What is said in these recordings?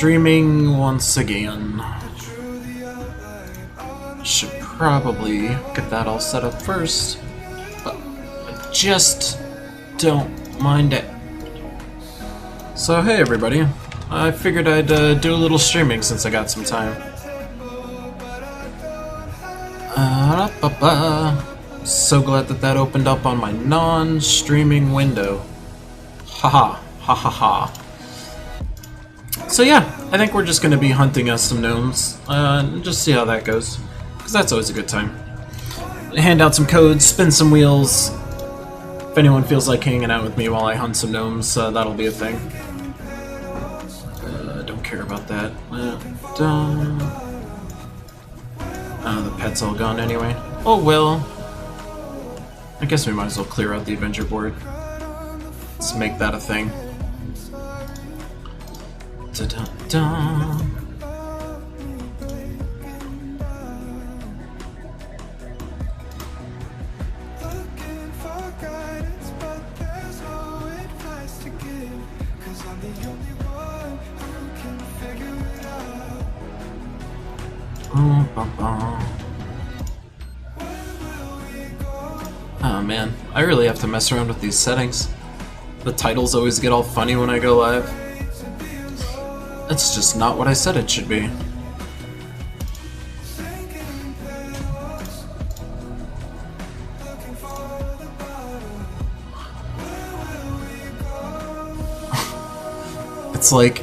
streaming once again. Should probably get that all set up first, but I just don't mind it. So hey everybody, I figured I'd do a little streaming since I got some time. So glad that that opened up on my non-streaming window. Haha, ha ha ha. So yeah, I think we're just gonna be hunting us some gnomes, and just see how that goes, because that's always a good time. Hand out some codes, spin some wheels. If anyone feels like hanging out with me while I hunt some gnomes, that'll be a thing. Don't care about that. The pet's all gone anyway. Oh well. I guess we might as well clear out the adventure board. Let's make that a thing. Da-da-da. Oh man, I really have to mess around with these settings. The titles always get all funny when I go live. That's just not what I said it should be. It's like,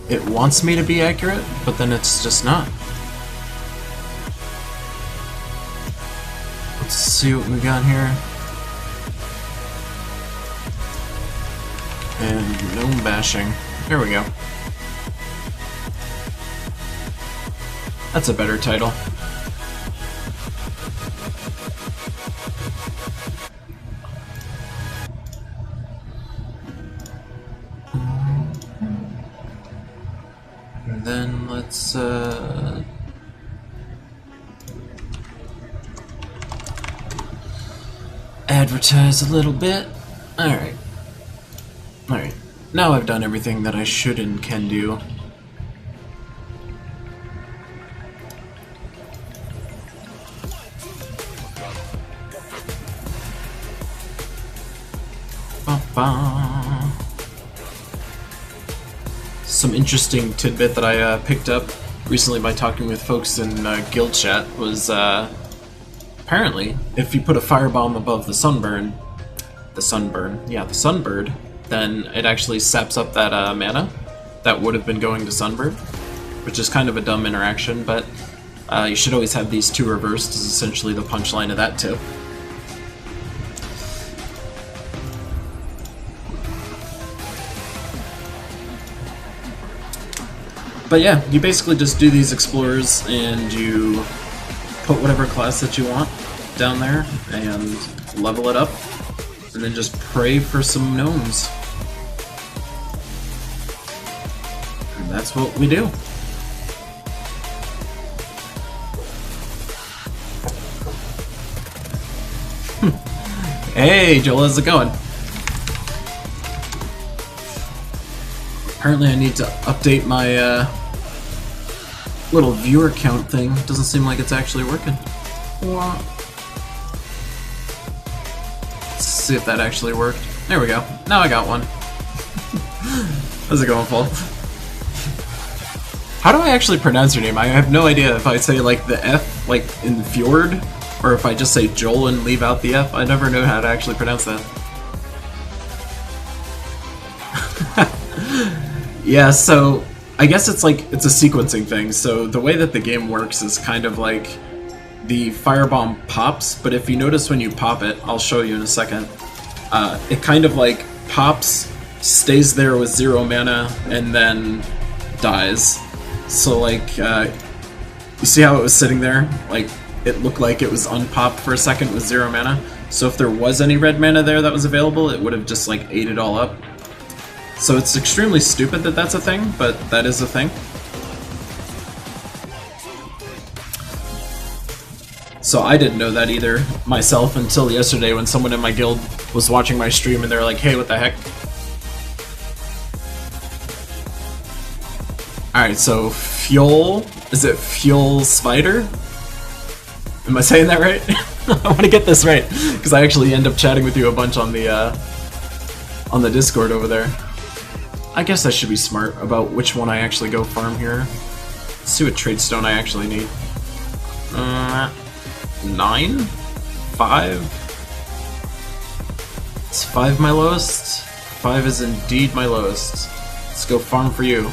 it wants me to be accurate, but then it's just not. Let's see what we got here. And gnome bashing. There we go. That's a better title. And then let's advertise a little bit. Alright. Alright. Now I've done everything that I should and can do. Some interesting tidbit that I picked up recently by talking with folks in guild chat was apparently if you put a firebomb above the sunbird, then it actually saps up that mana that would have been going to Sunbird, which is kind of a dumb interaction, but you should always have these two reversed is essentially the punchline of that tip. But yeah, you basically just do these explorers and you put whatever class that you want down there and level it up, and then just pray for some gnomes. And that's what we do. Hey Joel, how's it going? Apparently I need to update my little viewer count thing. Doesn't seem like it's actually working. Let's see if that actually worked. There we go. Now I got one. How's it going, Paul? How do I actually pronounce your name? I have no idea if I say like the F like in Fjord, or if I just say Joel and leave out the F. I never know how to actually pronounce that. Yeah, so I guess it's a sequencing thing. So the way that the game works is kind of like the firebomb pops, but if you notice when you pop it, I'll show you in a second, it kind of like pops, stays there with 0 mana, and then dies. So like, you see how it was sitting there? Like, it looked like it was unpopped for a second with 0 mana. So if there was any red mana there that was available, it would have just like ate it all up. So it's extremely stupid that that's a thing, but that is a thing. So I didn't know that either myself until yesterday when someone in my guild was watching my stream and they're like, hey, what the heck? Alright, so Fuel... Is it Fuel Spider? Am I saying that right? I want to get this right, because I actually end up chatting with you a bunch on the Discord over there. I guess I should be smart about which one I actually go farm here. Let's see what trade stone I actually need. 9? 5? Is 5 my lowest? 5 is indeed my lowest. Let's go farm for you.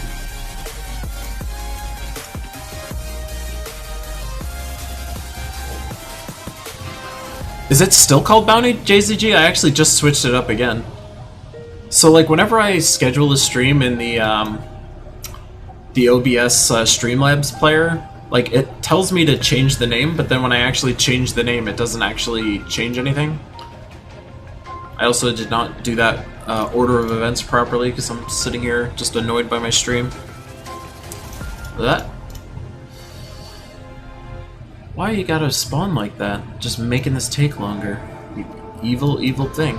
Is it still called Bounty, JZG? I actually just switched it up again. So, like, whenever I schedule a stream in the OBS Streamlabs player, like, it tells me to change the name, but then when I actually change the name, it doesn't actually change anything. I also did not do that order of events properly, because I'm sitting here just annoyed by my stream. That. Why you gotta spawn like that? Just making this take longer. You evil, evil thing.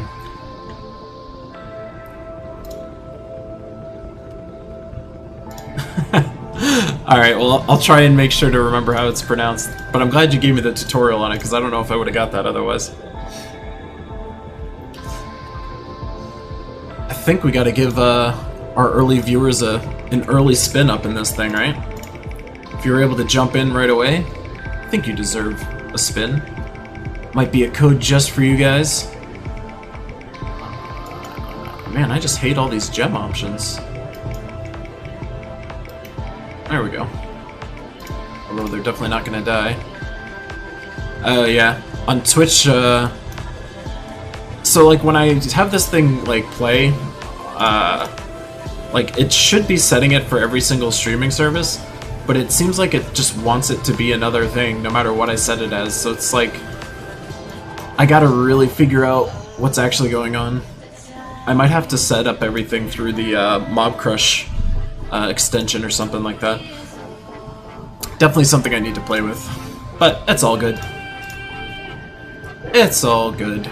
Alright, well, I'll try and make sure to remember how it's pronounced. But I'm glad you gave me the tutorial on it, because I don't know if I would have got that otherwise. I think we gotta give our early viewers an early spin up in this thing, right? If you're able to jump in right away, I think you deserve a spin. Might be a code just for you guys. Man, I just hate all these gem options. There we go. Although they're definitely not gonna die. Oh yeah, on Twitch, so like when I have this thing like play, like it should be setting it for every single streaming service, but it seems like it just wants it to be another thing no matter what I set it as, so it's like I gotta really figure out what's actually going on. I might have to set up everything through the Mob Crush extension or something like that. Definitely something I need to play with, but it's all good. It's all good.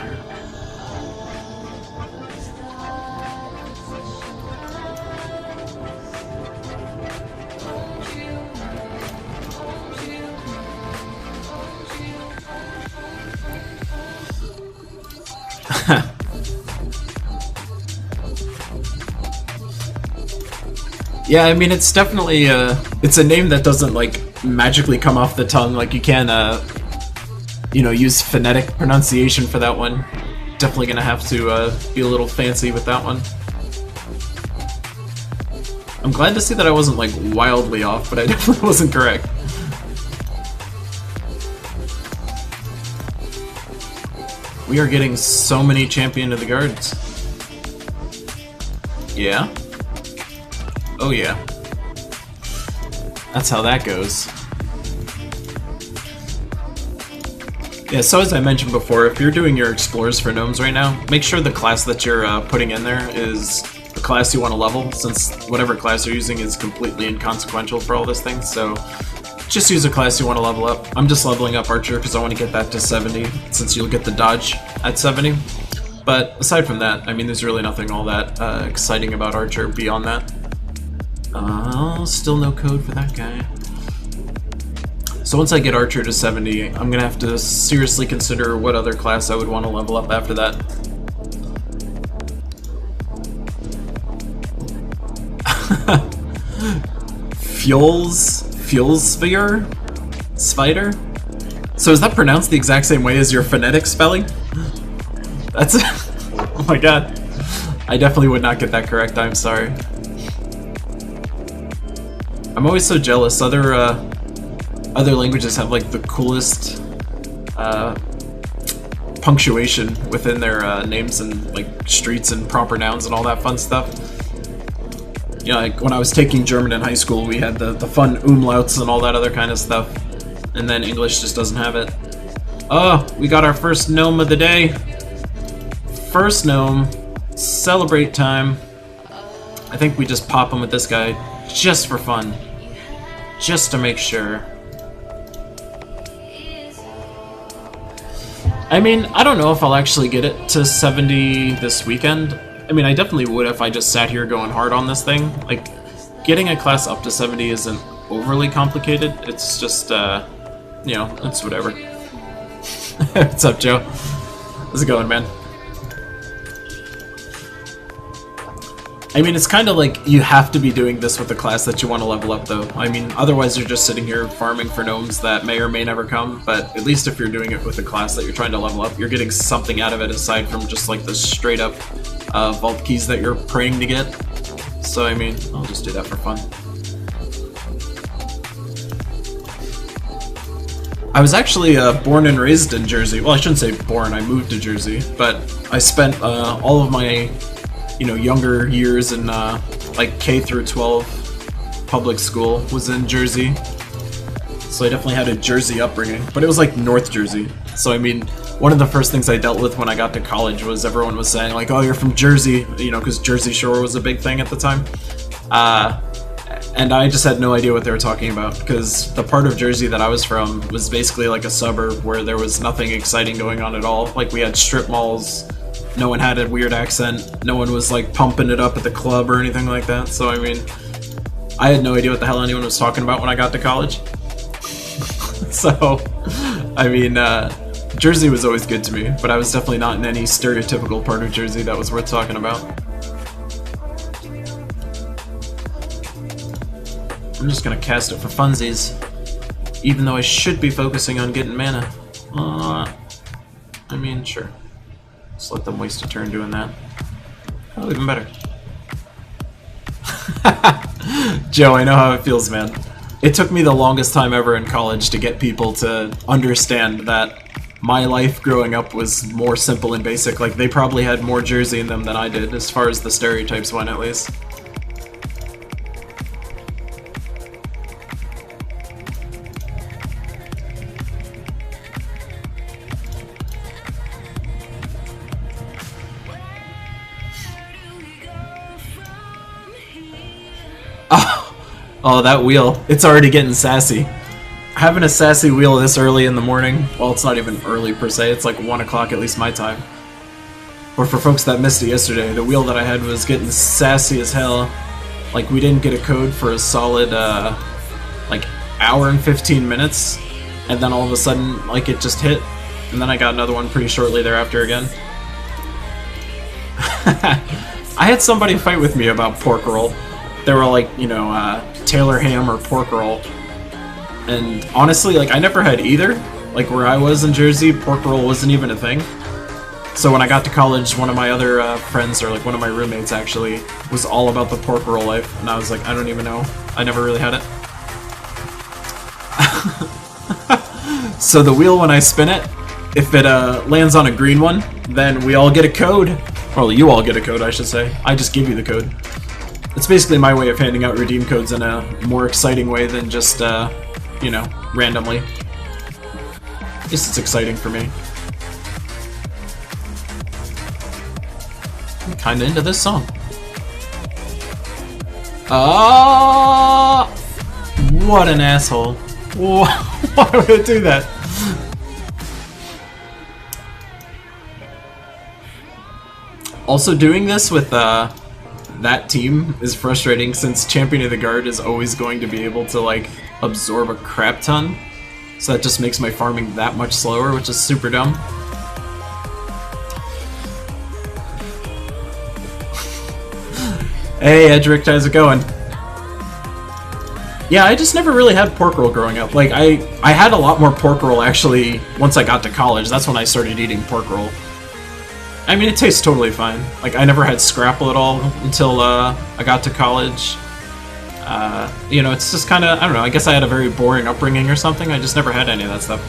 Yeah, I mean, it's definitely, it's a name that doesn't, like, magically come off the tongue, like, you can, you know, use phonetic pronunciation for that one. Definitely gonna have to, be a little fancy with that one. I'm glad to see that I wasn't, like, wildly off, but I definitely wasn't correct. We are getting so many Champion of the Guards. Yeah? Oh yeah. That's how that goes. Yeah, so as I mentioned before, if you're doing your Explorers for Gnomes right now, make sure the class that you're putting in there is the class you want to level, since whatever class you're using is completely inconsequential for all this thing, so just use a class you want to level up. I'm just leveling up Archer because I want to get that to 70, since you'll get the dodge at 70. But aside from that, I mean, there's really nothing all that exciting about Archer beyond that. Still no code for that guy. So once I get Archer to 70, I'm gonna have to seriously consider what other class I would want to level up after that. Fuel Sphere? Spider? So is that pronounced the exact same way as your phonetic spelling? That's oh my god. I definitely would not get that correct, I'm sorry. I'm always so jealous. Other languages have like the coolest punctuation within their names and like streets and proper nouns and all that fun stuff. You know, like when I was taking German in high school, we had the fun umlauts and all that other kind of stuff, and then English just doesn't have it. Oh, we got our first gnome of the day. First gnome. Celebrate time. I think we just pop him with this guy just for fun. Just to make sure. I mean, I don't know if I'll actually get it to 70 this weekend. I mean, I definitely would if I just sat here going hard on this thing. Like, getting a class up to 70 isn't overly complicated. It's just, you know, it's whatever. What's up, Joe? How's it going, man? I mean, it's kind of like you have to be doing this with the class that you want to level up, though. I mean, otherwise you're just sitting here farming for gnomes that may or may never come, but at least if you're doing it with a class that you're trying to level up, you're getting something out of it aside from just like the straight-up vault keys that you're praying to get. So, I mean, I'll just do that for fun. I was actually born and raised in Jersey. Well, I shouldn't say born, I moved to Jersey, but I spent all of my, you know, younger years in like K through 12 public school was in Jersey. So I definitely had a Jersey upbringing, but it was like North Jersey. So I mean, one of the first things I dealt with when I got to college was everyone was saying like, oh, you're from Jersey, you know, because Jersey Shore was a big thing at the time. And I just had no idea what they were talking about, because the part of Jersey that I was from was basically like a suburb where there was nothing exciting going on at all. Like, we had strip malls, no one had a weird accent, no one was like pumping it up at the club or anything like that. So I mean, I had no idea what the hell anyone was talking about when I got to college. So, I mean, Jersey was always good to me, but I was definitely not in any stereotypical part of Jersey that was worth talking about. I'm just gonna cast it for funsies, even though I should be focusing on getting mana. I mean, sure. Just let them waste a turn doing that. Oh, even better. Joe, I know how it feels, man. It took me the longest time ever in college to get people to understand that my life growing up was more simple and basic. Like, they probably had more Jersey in them than I did, as far as the stereotypes went, at least. Oh, that wheel. It's already getting sassy. Having a sassy wheel this early in the morning, well, it's not even early per se, it's like 1 o'clock at least my time. Or for folks that missed it yesterday, the wheel that I had was getting sassy as hell. Like, we didn't get a code for a solid, like, hour and 15 minutes, and then all of a sudden, like, it just hit, and then I got another one pretty shortly thereafter again. I had somebody fight with me about pork roll. They were like, you know, Taylor ham or pork roll. And honestly, like, I never had either. Like, where I was in Jersey, pork roll wasn't even a thing. So when I got to college, one of my other friends, or like one of my roommates actually, was all about the pork roll life. And I was like, I don't even know. I never really had it. So the wheel, when I spin it, if it lands on a green one, then we all get a code. Well, you all get a code, I should say. I just give you the code. It's basically my way of handing out redeem codes in a more exciting way than just, you know, randomly. At least it's exciting for me. I'm kinda into this song. What an asshole. Why would it do that? Also, doing this with, that team is frustrating, since Champion of the Guard is always going to be able to, like, absorb a crap ton. So that just makes my farming that much slower, which is super dumb. Hey, Edric, how's it going? Yeah, I just never really had pork roll growing up. Like, I had a lot more pork roll, actually, once I got to college. That's when I started eating pork roll. I mean, it tastes totally fine. Like, I never had scrapple at all until I got to college. You know, it's just kind of, I don't know, I guess I had a very boring upbringing or something. I just never had any of that stuff.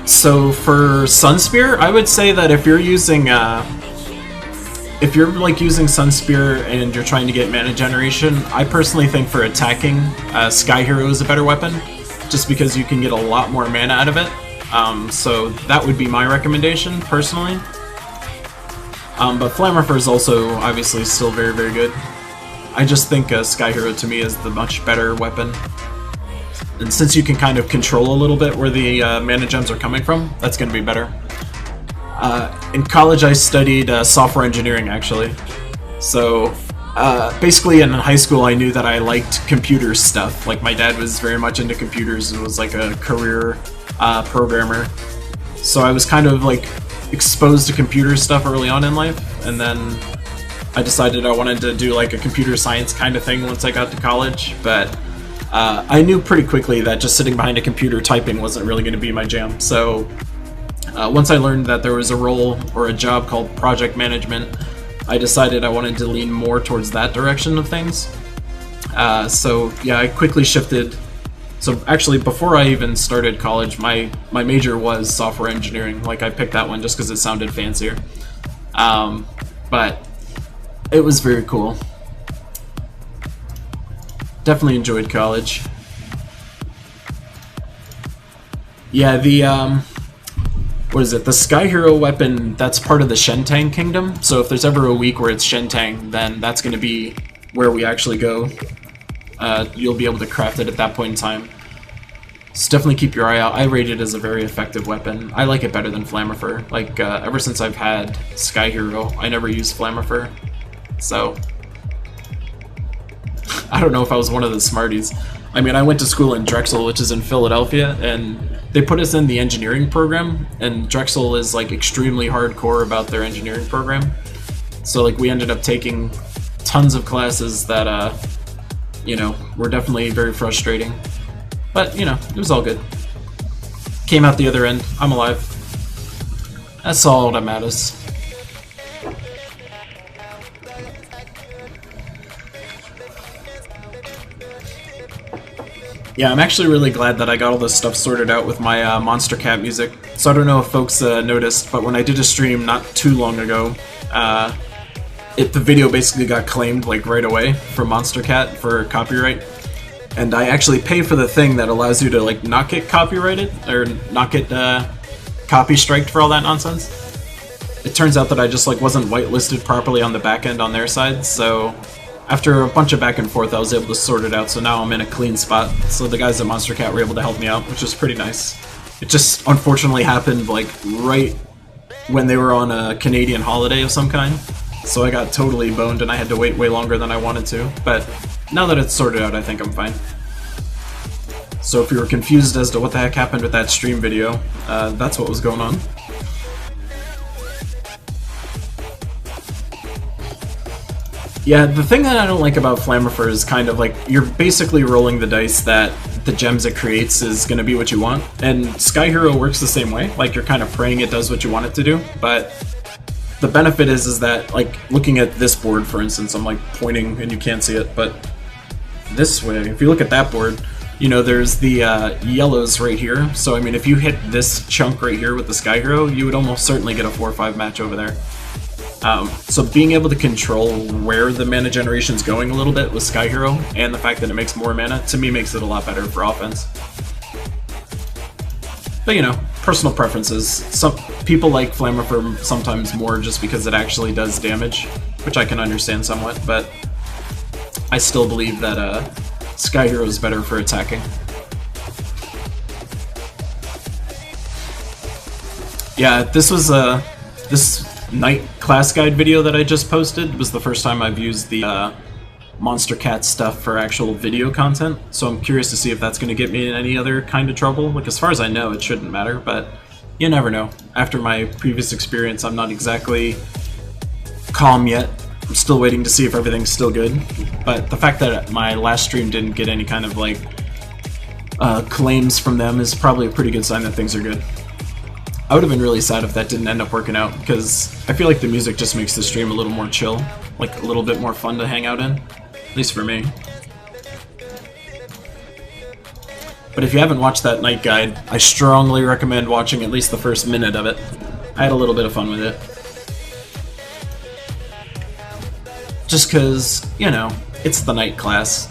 So for Sunspear, I would say that if you're using, if you're like using Sunspear and you're trying to get mana generation, I personally think for attacking, Sky Hero is a better weapon, just because you can get a lot more mana out of it. So that would be my recommendation, personally. But Flammifer is also obviously still very, very good. I just think Sky Hero to me is the much better weapon. And since you can kind of control a little bit where the mana gems are coming from, that's going to be better. In college I studied software engineering, actually. So basically in high school I knew that I liked computer stuff. Like my dad was very much into computers and was like a career programmer. So I was kind of like exposed to computer stuff early on in life, and then I decided I wanted to do like a computer science kind of thing once I got to college, but I knew pretty quickly that just sitting behind a computer typing wasn't really going to be my jam. So once I learned that there was a role or a job called project management, I decided I wanted to lean more towards that direction of things. So yeah, I quickly shifted. So actually, before I even started college, my major was software engineering. Like, I picked that one just because it sounded fancier. But it was very cool. Definitely enjoyed college. Yeah, the what is it? The Sky Hero weapon, that's part of the Shentang Kingdom. So if there's ever a week where it's Shentang, then that's going to be where we actually go. You'll be able to craft it at that point in time. So definitely keep your eye out. I rate it as a very effective weapon. I like it better than Flammifer. Like, ever since I've had Sky Hero, I never used Flammifer. So I don't know if I was one of the smarties. I mean, I went to school in Drexel, which is in Philadelphia, and they put us in the engineering program, and Drexel is like extremely hardcore about their engineering program. So like we ended up taking tons of classes that you know, were definitely very frustrating. But, you know, it was all good. Came out the other end. I'm alive. That's all that matters. Yeah, I'm actually really glad that I got all this stuff sorted out with my Monster Cat music. So I don't know if folks noticed, but when I did a stream not too long ago, the video basically got claimed like right away from Monster Cat for copyright. And I actually pay for the thing that allows you to like not get copyrighted or not get copy striked for all that nonsense. It turns out that I just like wasn't whitelisted properly on the back end on their side, so after a bunch of back and forth I was able to sort it out, so now I'm in a clean spot. So the guys at Monster Cat were able to help me out, which was pretty nice. It just unfortunately happened like right when they were on a Canadian holiday of some kind. So I got totally boned and I had to wait way longer than I wanted to, but now that it's sorted out, I think I'm fine. So if you were confused as to what the heck happened with that stream video, that's what was going on. Yeah, the thing that I don't like about Flammifer is kind of like, you're basically rolling the dice that the gems it creates is going to be what you want, and Sky Hero works the same way. Like, you're kind of praying it does what you want it to do, but the benefit is that, like, looking at this board, for instance, I'm like pointing and you can't see it, but this way, if you look at that board, you know, there's the yellows right here. So, I mean, if you hit this chunk right here with the Sky Hero, you would almost certainly get a 4-5 match over there. So being able to control where the mana generation's going a little bit with Sky Hero, and the fact that it makes more mana, to me makes it a lot better for offense. But, you know, personal preferences. Some people like Flammifer sometimes more just because it actually does damage, which I can understand somewhat, but I still believe that Sky Hero is better for attacking. Yeah, this was this night class guide video that I just posted was the first time I've used the Monster Cat stuff for actual video content, so I'm curious to see if that's going to get me in any other kind of trouble. Like, as far as I know, it shouldn't matter, but you never know. After my previous experience, I'm not exactly calm yet. I'm still waiting to see if everything's still good, but the fact that my last stream didn't get any kind of, like, claims from them is probably a pretty good sign that things are good. I would have been really sad if that didn't end up working out, because I feel like the music just makes the stream a little more chill, like a little bit more fun to hang out in, at least for me. But if you haven't watched that night guide, I strongly recommend watching at least the first minute of it. I had a little bit of fun with it. Just because, you know, it's the night class.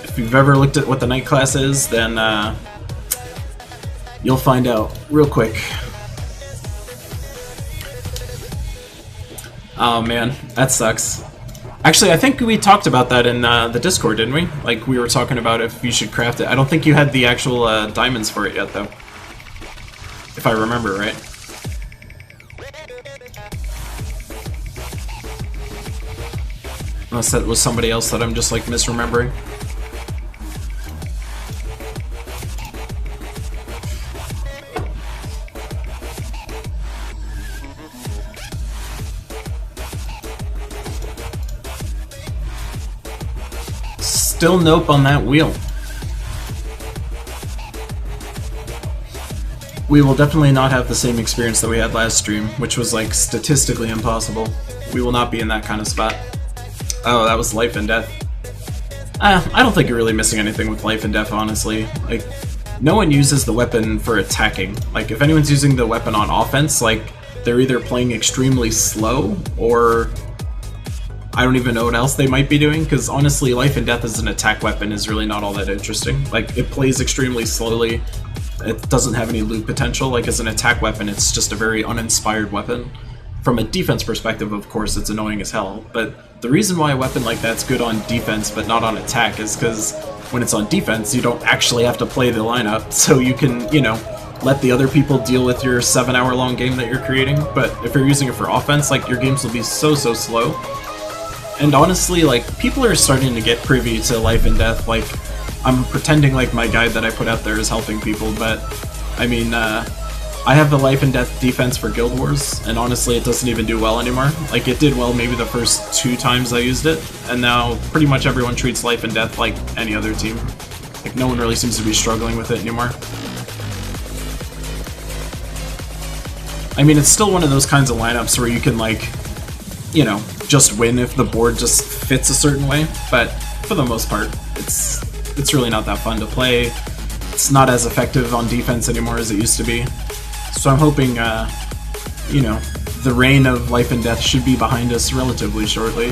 If you've ever looked at what the night class is, then you'll find out real quick. Oh man, that sucks. Actually, I think we talked about that in the Discord, didn't we? Like, we were talking about if you should craft it. I don't think you had the actual diamonds for it yet, though. If I remember right. Unless that was somebody else that I'm just, like, misremembering. Still nope on that wheel. We will definitely not have the same experience that we had last stream, which was like statistically impossible. We will not be in that kind of spot. Oh, that was life and death. I don't think you're really missing anything with life and death, honestly. Like, no one uses the weapon for attacking. Like, if anyone's using the weapon on offense, like, they're either playing extremely slow or I don't even know what else they might be doing, because honestly, life and death as an attack weapon is really not all that interesting. Like, it plays extremely slowly, it doesn't have any loot potential. Like, as an attack weapon, it's just a very uninspired weapon. From a defense perspective, of course, it's annoying as hell, but the reason why a weapon like that's good on defense but not on attack is because when it's on defense, you don't actually have to play the lineup, so you can, you know, let the other people deal with your 7-hour-long game that you're creating. But if you're using it for offense, like, your games will be so slow. And honestly, like, people are starting to get privy to life and death. Like, I'm pretending like my guide that I put out there is helping people, but I mean, I have the life and death defense for Guild Wars, and honestly, it doesn't even do well anymore. Like, it did well maybe the first 2 times I used it, and now pretty much everyone treats life and death like any other team. Like, no one really seems to be struggling with it anymore. I mean, it's still one of those kinds of lineups where you can, like, you know, just win if the board just fits a certain way, but for the most part, it's really not that fun to play. It's not as effective on defense anymore as it used to be. So I'm hoping, you know, the reign of life and death should be behind us relatively shortly.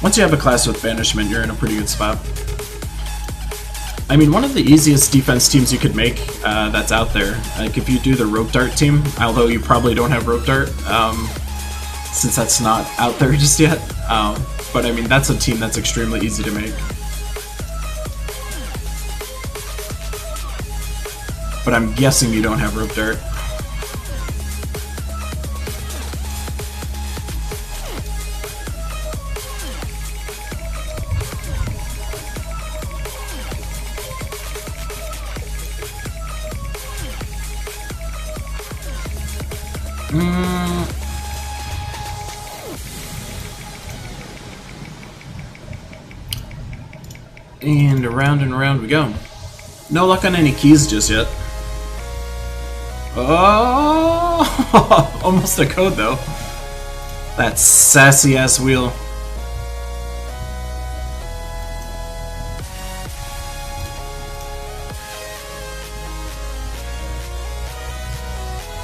Once you have a class with banishment, you're in a pretty good spot. I mean, one of the easiest defense teams you could make that's out there, like if you do the rope dart team, although you probably don't have rope dart, since that's not out there just yet, but I mean, that's a team that's extremely easy to make. But I'm guessing you don't have rope dart. And around we go. No luck on any keys just yet. Oh, almost a code though. That sassy ass wheel.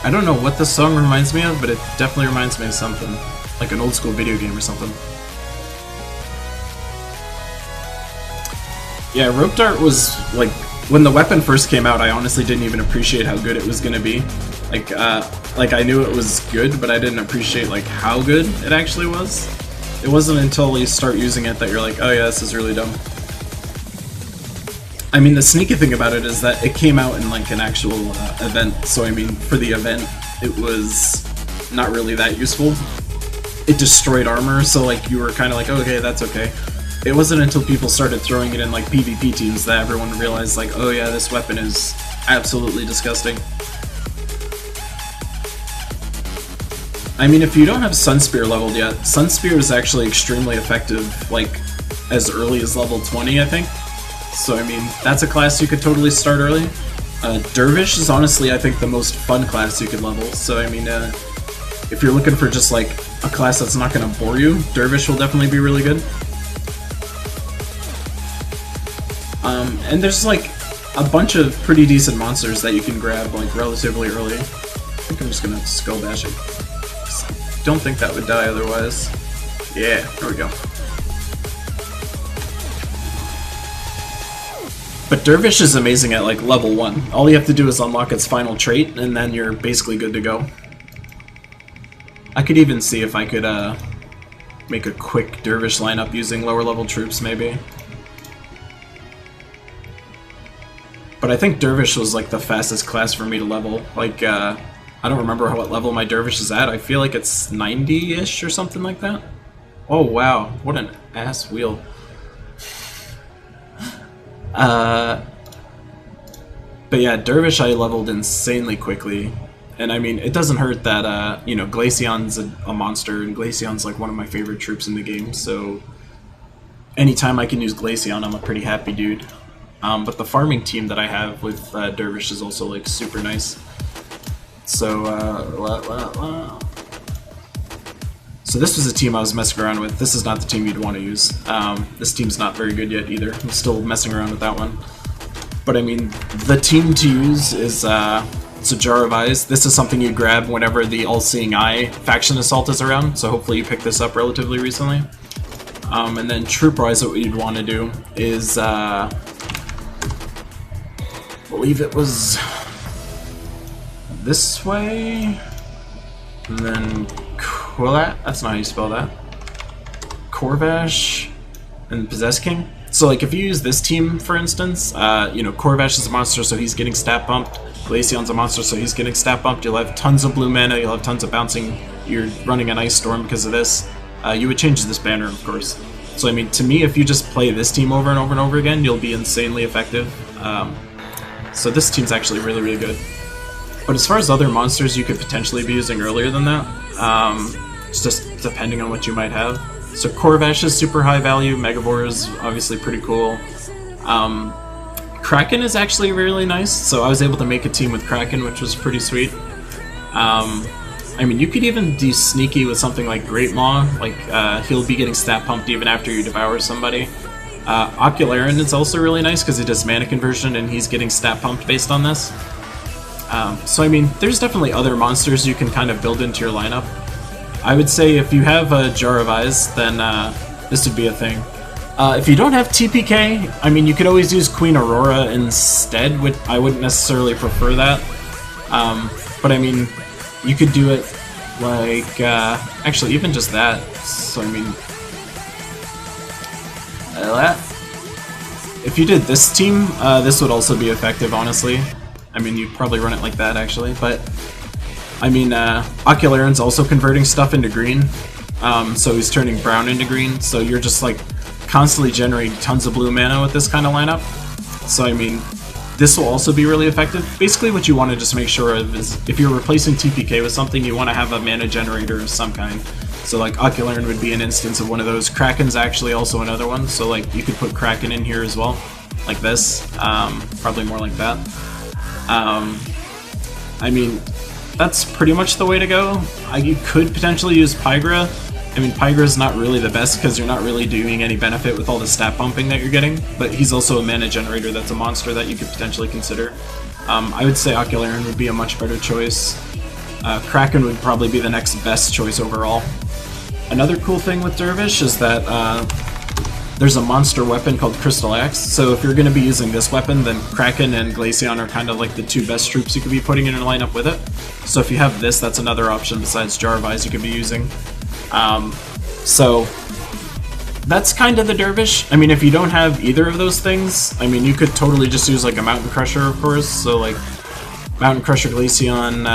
I don't know what this song reminds me of, but it definitely reminds me of something. Like an old school video game or something. Yeah, rope dart was, like, when the weapon first came out, I honestly didn't even appreciate how good it was gonna be. Like I knew it was good, but I didn't appreciate, like, how good it actually was. It wasn't until you start using it that you're like, oh yeah, this is really dumb. I mean, the sneaky thing about it is that it came out in, like, an actual event, so I mean, for the event, it was not really that useful. It destroyed armor, so, like, you were kind of like, oh, okay, that's okay. It wasn't until people started throwing it in, like, PvP teams that everyone realized, like, oh yeah, this weapon is absolutely disgusting. I mean, if you don't have Sunspear leveled yet, Sunspear is actually extremely effective, like, as early as level 20, I think. So, I mean, that's a class you could totally start early. Dervish is honestly, I think, the most fun class you could level. So, I mean, if you're looking for just, like, a class that's not going to bore you, Dervish will definitely be really good. And there's, like, a bunch of pretty decent monsters that you can grab, like, relatively early. I think I'm just gonna skull bash it. Don't think that would die otherwise. Yeah, there we go. But Dervish is amazing at, like, level 1. All you have to do is unlock its final trait, and then you're basically good to go. I could even see if I could, make a quick Dervish lineup using lower level troops, maybe. But I think Dervish was like the fastest class for me to level. Like, I don't remember what level my Dervish is at. I feel like it's 90-ish or something like that. Oh wow, what an ass wheel. But yeah, Dervish I leveled insanely quickly. And I mean, it doesn't hurt that, you know, Glaceon's a monster, and Glaceon's like one of my favorite troops in the game, so anytime I can use Glaceon, I'm a pretty happy dude. But the farming team that I have with Dervish is also like super nice. So, so this was a team I was messing around with. This is not the team you'd want to use. This team's not very good yet either. I'm still messing around with that one. But I mean, the team to use is it's a Jar of Eyes. This is something you grab whenever the All-Seeing Eye faction assault is around, so hopefully you picked this up relatively recently. And then troop-wise, what you'd want to do is, I believe it was this way, and then Quillat, that's not how you spell that, Corvash, and Possess King. So like if you use this team, for instance, you know, Corvash is a monster, so he's getting stat bumped. Glaceon's a monster, so he's getting stat bumped. You'll have tons of blue mana, you'll have tons of bouncing. You're running an Ice Storm because of this. You would change this banner, of course. So I mean, to me, if you just play this team over and over and over again, you'll be insanely effective. So this team's actually really, really good. But as far as other monsters you could potentially be using earlier than that, it's just depending on what you might have. So Corvash is super high value, Megavore is obviously pretty cool. Kraken is actually really nice, so I was able to make a team with Kraken, which was pretty sweet. I mean, you could even do sneaky with something like Great Maw, like he'll be getting stat pumped even after you devour somebody. Ocularin is also really nice because he does mana conversion and he's getting stat pumped based on this. So I mean, there's definitely other monsters you can kind of build into your lineup. I would say if you have a Jar of Eyes, then this would be a thing. If you don't have TPK, I mean, you could always use Queen Aurora instead. I wouldn't necessarily prefer that. But I mean, you could do it like, actually, even just that. So I mean, if you did this team, this would also be effective, honestly. I mean, you'd probably run it like that, actually, but I mean, Ocularin's also converting stuff into green, so he's turning brown into green, so you're just like constantly generating tons of blue mana with this kind of lineup. So I mean, this will also be really effective. Basically what you want to just make sure of is if you're replacing TPK with something, you want to have a mana generator of some kind. So like Ocularin would be an instance of one of those. Kraken's actually also another one, so like you could put Kraken in here as well, like this, probably more like that. I mean, that's pretty much the way to go. You could potentially use Pygra. I mean, Pygra's not really the best because you're not really doing any benefit with all the stat bumping that you're getting, but he's also a mana generator that's a monster that you could potentially consider. I would say Ocularin would be a much better choice. Kraken would probably be the next best choice overall. Another cool thing with Dervish is that there's a monster weapon called Crystal Axe, so if you're going to be using this weapon, then Kraken and Glaceon are kind of like the two best troops you could be putting in your lineup with it. So if you have this, that's another option besides Jar of Eyes you could be using. So that's kind of the Dervish. I mean, if you don't have either of those things, I mean, you could totally just use like a Mountain Crusher, of course, so like Mountain Crusher Glaceon,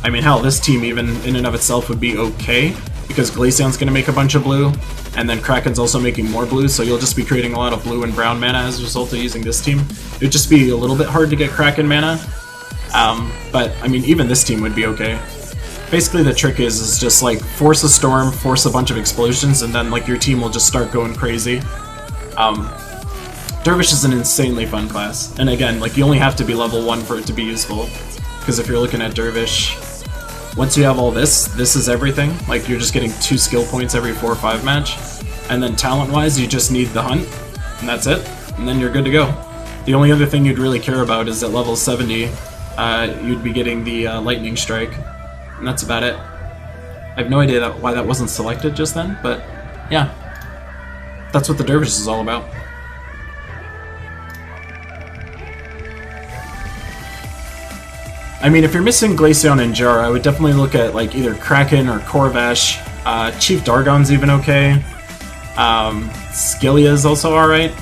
I mean, hell, this team even in and of itself would be okay, because Glaceon's going to make a bunch of blue, and then Kraken's also making more blue, so you'll just be creating a lot of blue and brown mana as a result of using this team. It would just be a little bit hard to get Kraken mana, but I mean, even this team would be okay. Basically the trick is just like force a storm, force a bunch of explosions, and then like your team will just start going crazy. Dervish is an insanely fun class, and again, like you only have to be level 1 for it to be useful, because if you're looking at Dervish, once you have all this, this is everything. Like you're just getting 2 skill points every 4 or 5 match, and then talent-wise you just need the hunt, and that's it, and then you're good to go. The only other thing you'd really care about is at level 70, you'd be getting the lightning strike. And that's about it. I have no idea why that wasn't selected just then, but yeah. That's what the Dervish is all about. I mean, if you're missing Glaceon and Jar, I would definitely look at like either Kraken or Corvash. Chief Dargon's even okay. Skillia is also alright.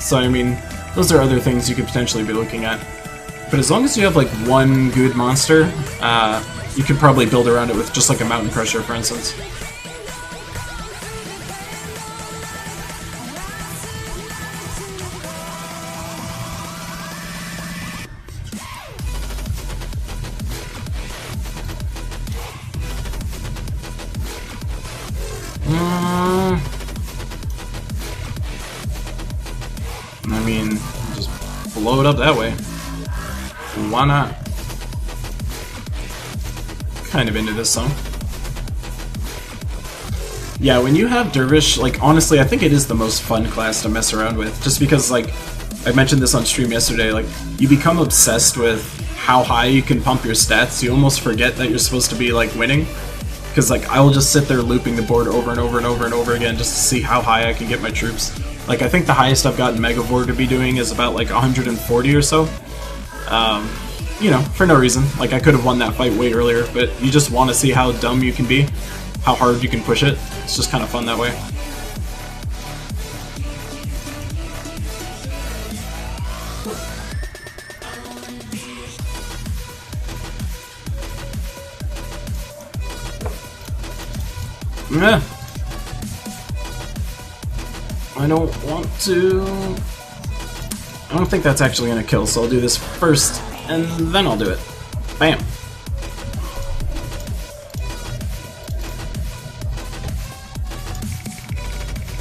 So, I mean, those are other things you could potentially be looking at. But as long as you have, like, one good monster, you could probably build around it with just, like, a Mountain Crusher, for instance. I mean, just blow it up that way. Why not? Kind of into this song. Yeah, when you have Dervish, like, honestly, I think it is the most fun class to mess around with. Just because, like, I mentioned this on stream yesterday, like, you become obsessed with how high you can pump your stats. You almost forget that you're supposed to be, like, winning. Because, like, I will just sit there looping the board over and over and over and over again just to see how high I can get my troops. Like, I think the highest I've gotten Megavore to be doing is about, like, 140 or so. You know, for no reason. Like, I could have won that fight way earlier, but you just want to see how dumb you can be, how hard you can push it. It's just kind of fun that way. Yeah. I don't want to... I don't think that's actually gonna kill, so I'll do this first, and then I'll do it. Bam!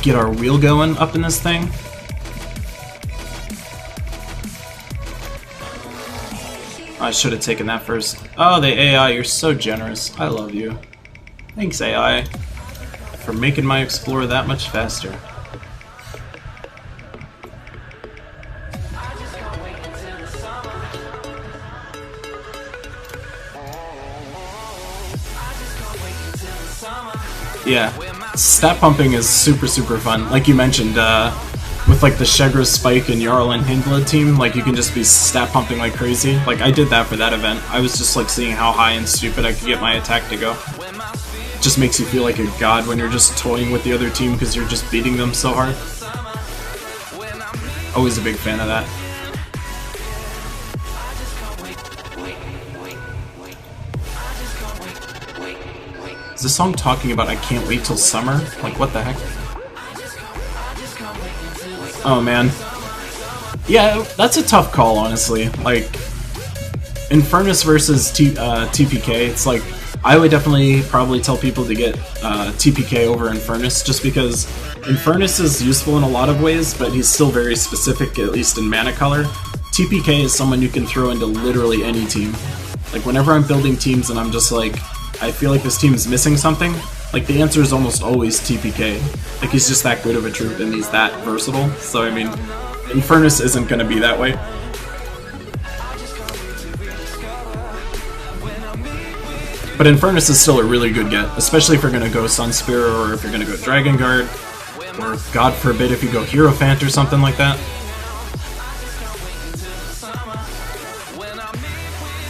Get our wheel going up in this thing. I should have taken that first. Oh, the AI, you're so generous. I love you. Thanks, AI, for making my Explorer that much faster. Yeah, stat pumping is super fun. Like you mentioned, with like the Shegra, Spike, and Jarl and Hindblood team, like you can just be stat pumping like crazy. Like I did that for that event. I was just like seeing how high and stupid I could get my attack to go. It just makes you feel like a god when you're just toying with the other team because you're just beating them so hard. Always a big fan of that. Is this song talking about I can't wait till summer? Like, what the heck? Oh, man. Yeah, that's a tough call, honestly. Like, Infernus versus TPK, it's like, I would definitely probably tell people to get TPK over Infernus, just because Infernus is useful in a lot of ways, but he's still very specific, at least in mana color. TPK is someone you can throw into literally any team. Like, whenever I'm building teams and I'm just like, I feel like this team is missing something, like the answer is almost always TPK. Like he's just that good of a troop and he's that versatile, so I mean, Infernus isn't going to be that way. But Infernus is still a really good get, especially if you're going to go Sunspear or if you're going to go Dragon Guard, or God forbid if you go Hierophant or something like that.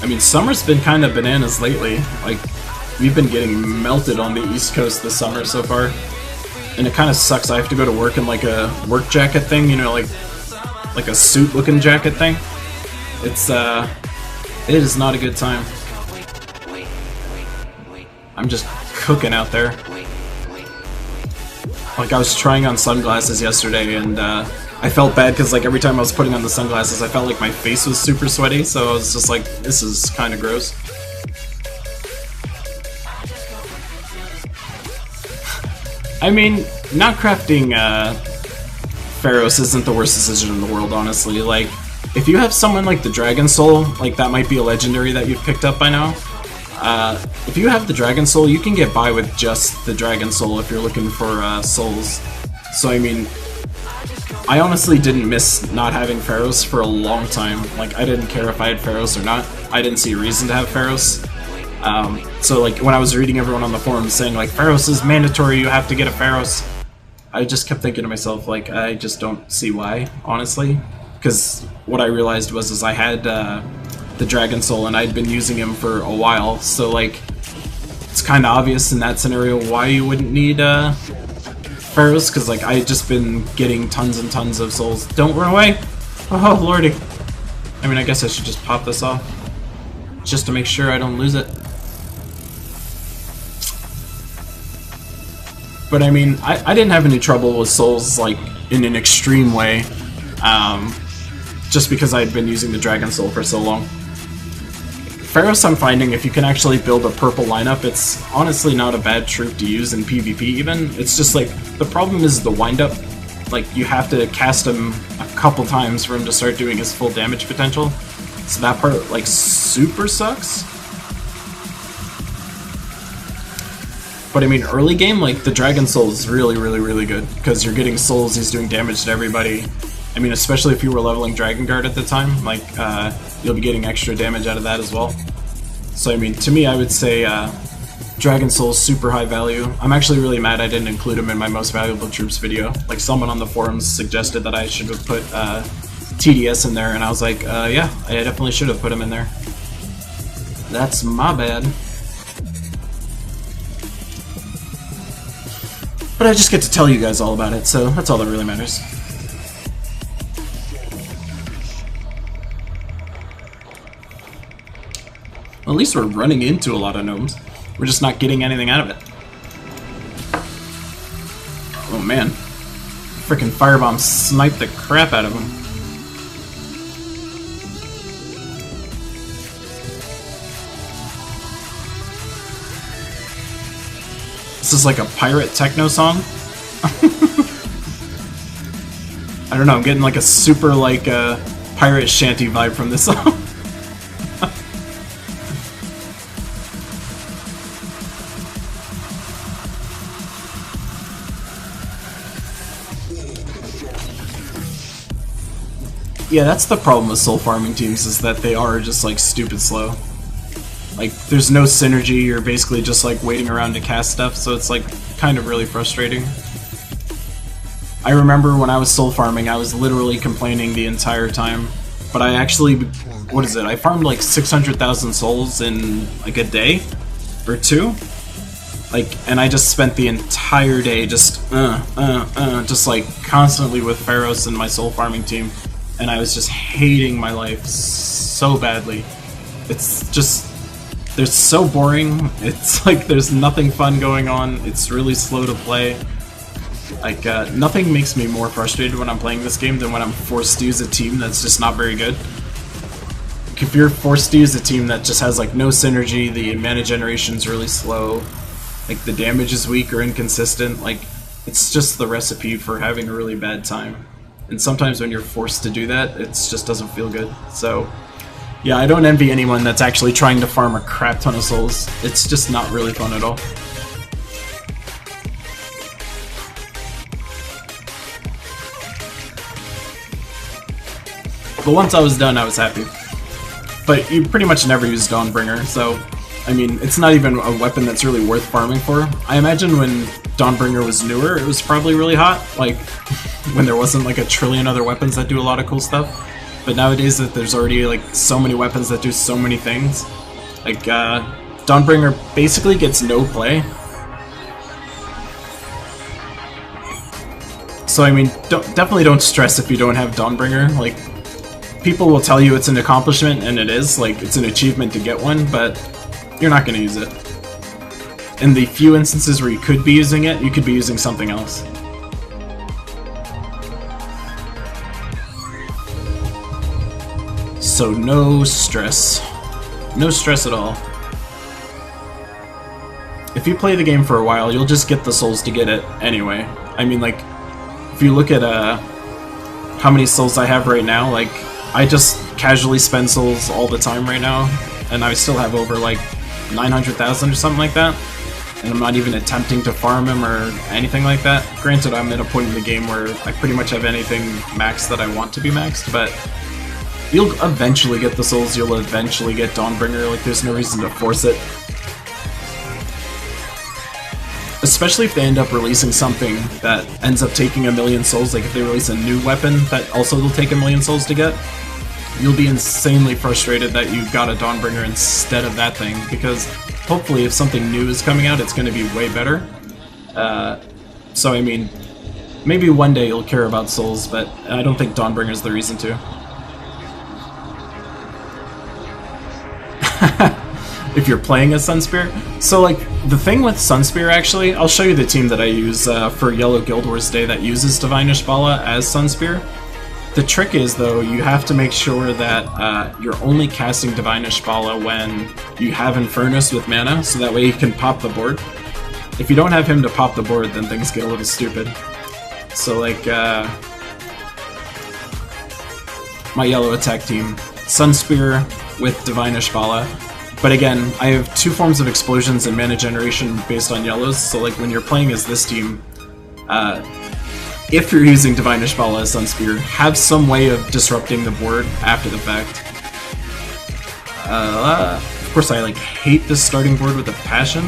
I mean, summer's been kind of bananas lately. Like, we've been getting melted on the East Coast this summer so far. And it kind of sucks. I have to go to work in like a work jacket thing, you know, like a suit-looking jacket thing. It is not a good time. I'm just cooking out there. Like, I was trying on sunglasses yesterday, and I felt bad because like every time I was putting on the sunglasses, I felt like my face was super sweaty, so I was just like, this is kind of gross. I mean, not crafting Pharaohs isn't the worst decision in the world, honestly. Like, if you have someone like the Dragon Soul, like that might be a legendary that you've picked up by now. If you have the Dragon Soul, you can get by with just the Dragon Soul if you're looking for souls. So I mean, I honestly didn't miss not having Pharaohs for a long time. Like, I didn't care if I had Pharaohs or not. I didn't see a reason to have Pharaohs. So like when I was reading everyone on the forums saying like Pharaohs is mandatory, you have to get a Pharaohs, I just kept thinking to myself like I just don't see why, honestly, because what I realized was I had the Dragon Soul and I'd been using him for a while, so like it's kind of obvious in that scenario why you wouldn't need Pharaohs, because like I had just been getting tons and tons of souls. Don't run away! Oh lordy! I mean, I guess I should just pop this off just to make sure I don't lose it. But I mean, I didn't have any trouble with souls like in an extreme way, just because I had been using the Dragon Soul for so long. Pharaohs, I'm finding, if you can actually build a purple lineup, it's honestly not a bad troop to use in PvP even. It's just like, the problem is the windup. Like, you have to cast him a couple times for him to start doing his full damage potential. So that part, like, super sucks. But I mean, early game, like, the Dragon Soul is really, really, really good, because you're getting souls, he's doing damage to everybody. I mean, especially if you were leveling Dragon Guard at the time, like, you'll be getting extra damage out of that as well. So I mean, to me, I would say Dragon Soul is super high value. I'm actually really mad I didn't include him in my most valuable troops video. Like, someone on the forums suggested that I should have put TDS in there, and I was like, yeah, I definitely should have put him in there. That's my bad. But I just get to tell you guys all about it, so that's all that really matters. Well, at least we're running into a lot of gnomes. We're just not getting anything out of it. Oh man. Frickin' Firebomb sniped the crap out of him. This is like a pirate techno song. I don't know, I'm getting like a super like pirate shanty vibe from this song. Yeah, that's the problem with soul farming teams, is that they are just like stupid slow. Like, there's no synergy, you're basically just like waiting around to cast stuff, so it's like kind of really frustrating. I remember when I was soul farming, I was literally complaining the entire time, but I actually, what is it, I farmed like 600,000 souls in like a day or two, like, and I just spent the entire day just like constantly with Pharaohs and my soul farming team, and I was just hating my life so badly. It's just, they're so boring. It's like there's nothing fun going on. It's really slow to play. Like, nothing makes me more frustrated when I'm playing this game than when I'm forced to use a team that's just not very good. If you're forced to use a team that just has like no synergy, the mana generation's really slow, like the damage is weak or inconsistent, like it's just the recipe for having a really bad time. And sometimes when you're forced to do that, it just doesn't feel good. So yeah, I don't envy anyone that's actually trying to farm a crap ton of souls. It's just not really fun at all. But once I was done, I was happy. But you pretty much never use Dawnbringer, so I mean, it's not even a weapon that's really worth farming for. I imagine when Dawnbringer was newer, it was probably really hot, like when there wasn't like a trillion other weapons that do a lot of cool stuff. But nowadays that there's already like so many weapons that do so many things, like Dawnbringer basically gets no play. So I mean, definitely don't stress if you don't have Dawnbringer. Like, people will tell you it's an accomplishment, and it is, like it's an achievement to get one, but you're not going to use it. In the few instances where you could be using it, you could be using something else. So no stress. No stress at all. If you play the game for a while, you'll just get the souls to get it anyway. I mean, like, if you look at how many souls I have right now, like, I just casually spend souls all the time right now, and I still have over like 900,000 or something like that, and I'm not even attempting to farm him or anything like that. Granted, I'm at a point in the game where I pretty much have anything maxed that I want to be maxed, but you'll eventually get the souls, you'll eventually get Dawnbringer, like there's no reason to force it. Especially if they end up releasing something that ends up taking 1,000,000 souls, like if they release a new weapon that also will take 1,000,000 souls to get, you'll be insanely frustrated that you got a Dawnbringer instead of that thing, because hopefully if something new is coming out, it's going to be way better. So I mean, maybe one day you'll care about souls, but I don't think Dawnbringer's the reason to. If you're playing as Sunspear. So like, the thing with Sunspear actually, I'll show you the team that I use for Yellow Guild Wars Day that uses Divine Ishbala as Sunspear. The trick is though, you have to make sure that you're only casting Divine Ishbala when you have Infernus with mana, so that way you can pop the board. If you don't have him to pop the board, then things get a little stupid. So like, my yellow attack team, Sunspear with Divine Ishbala. But again, I have two forms of explosions and mana generation based on yellows, so like when you're playing as this team, if you're using Divine Ishbala as Sunspear, have some way of disrupting the board after the fact. Of course I like hate this starting board with a passion.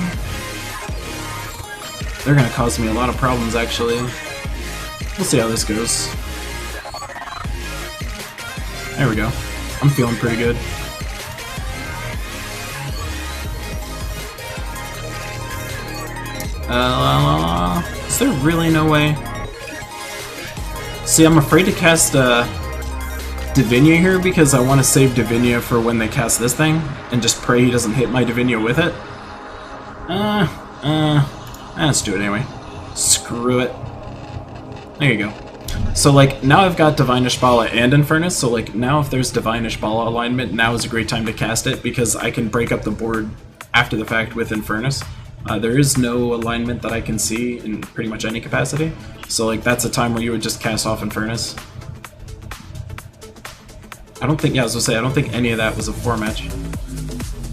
They're gonna cause me a lot of problems actually. We'll see how this goes. There we go. I'm feeling pretty good. Is there really no way? See, I'm afraid to cast Divinia here because I want to save Divinia for when they cast this thing and just pray he doesn't hit my Divinia with it. Let's do it anyway. Screw it. There you go. So like, now I've got Divine Ishbala and Infernus, so like, now if there's Divine Ishbala alignment, now is a great time to cast it because I can break up the board after the fact with Infernus. There is no alignment that I can see in pretty much any capacity, so like that's a time where you would just cast off Infernus. I don't think, yeah, I was gonna say, I don't think any of that was a 4-match.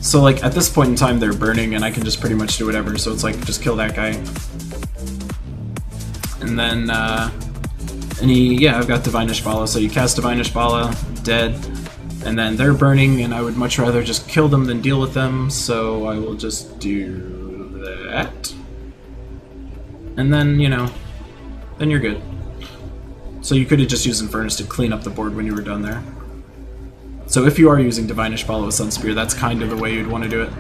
So like, at this point in time they're burning and I can just pretty much do whatever, so it's like, just kill that guy. And then, yeah, I've got Divine Ishbala, so you cast Divine Ishbala, dead, and then they're burning, and I would much rather just kill them than deal with them, so I will just do that. And then, you know, then you're good. So you could have just used Infernus to clean up the board when you were done there. So if you are using Divine Ishbala with Sunspear, that's kind of the way you'd want to do it.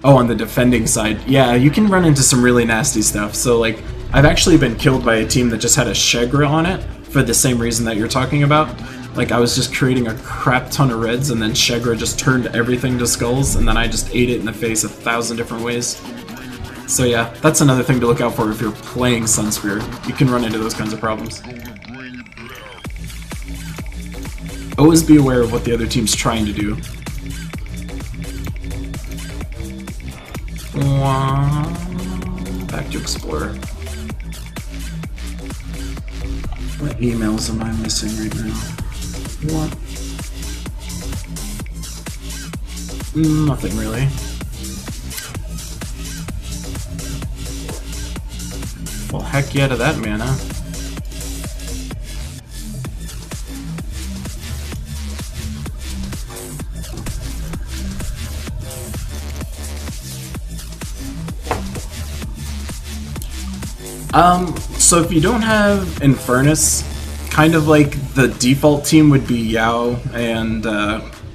Oh, on the defending side, yeah, you can run into some really nasty stuff. So like, I've actually been killed by a team that just had a Shegra on it for the same reason that you're talking about. Like, I was just creating a crap ton of reds, and then Shegra just turned everything to skulls, and then I just ate it in the face 1,000 different ways. So yeah, that's another thing to look out for if you're playing Sunspear. You can run into those kinds of problems. Always be aware of what the other team's trying to do. Back to Explorer. What emails am I missing right now? What? Nothing really. Well, heck yeah to that mana. So if you don't have Infernus, kind of like the default team would be Yao and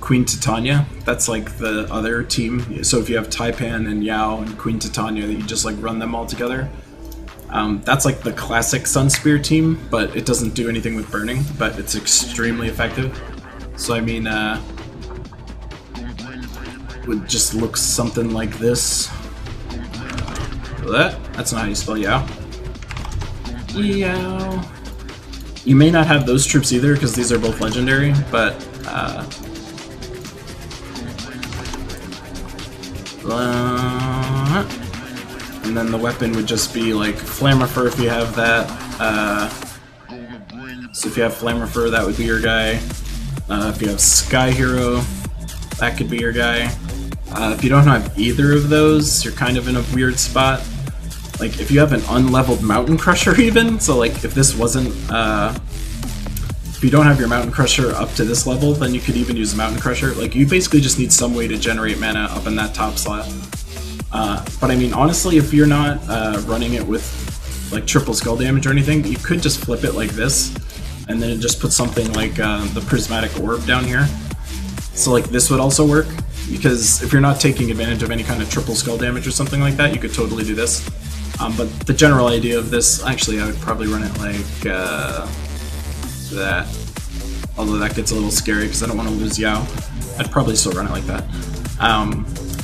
Queen Titania. That's like the other team. So if you have Taipan and Yao and Queen Titania, you just like run them all together. That's like the classic Sunspear team, but it doesn't do anything with burning, but it's extremely effective. So I mean, would just look something like this. That's not how you spell Yao. Yao. You may not have those troops either, because these are both legendary, but and then the weapon would just be like Flammifer if you have that. So if you have Flammifer, that would be your guy. If you have Sky Hero, that could be your guy. If you don't have either of those, you're kind of in a weird spot. Like, if you have an unleveled Mountain Crusher even, so like, if this wasn't, if you don't have your Mountain Crusher up to this level, then you could even use a Mountain Crusher. Like, you basically just need some way to generate mana up in that top slot. But I mean, honestly, if you're not running it with, like, triple skull damage or anything, you could just flip it like this, and then it just puts something like the Prismatic Orb down here. So like this would also work, because if you're not taking advantage of any kind of triple skull damage or something like that, you could totally do this. But the general idea of this, actually I would probably run it like that. Although that gets a little scary because I don't want to lose Yao. I'd probably still run it like that.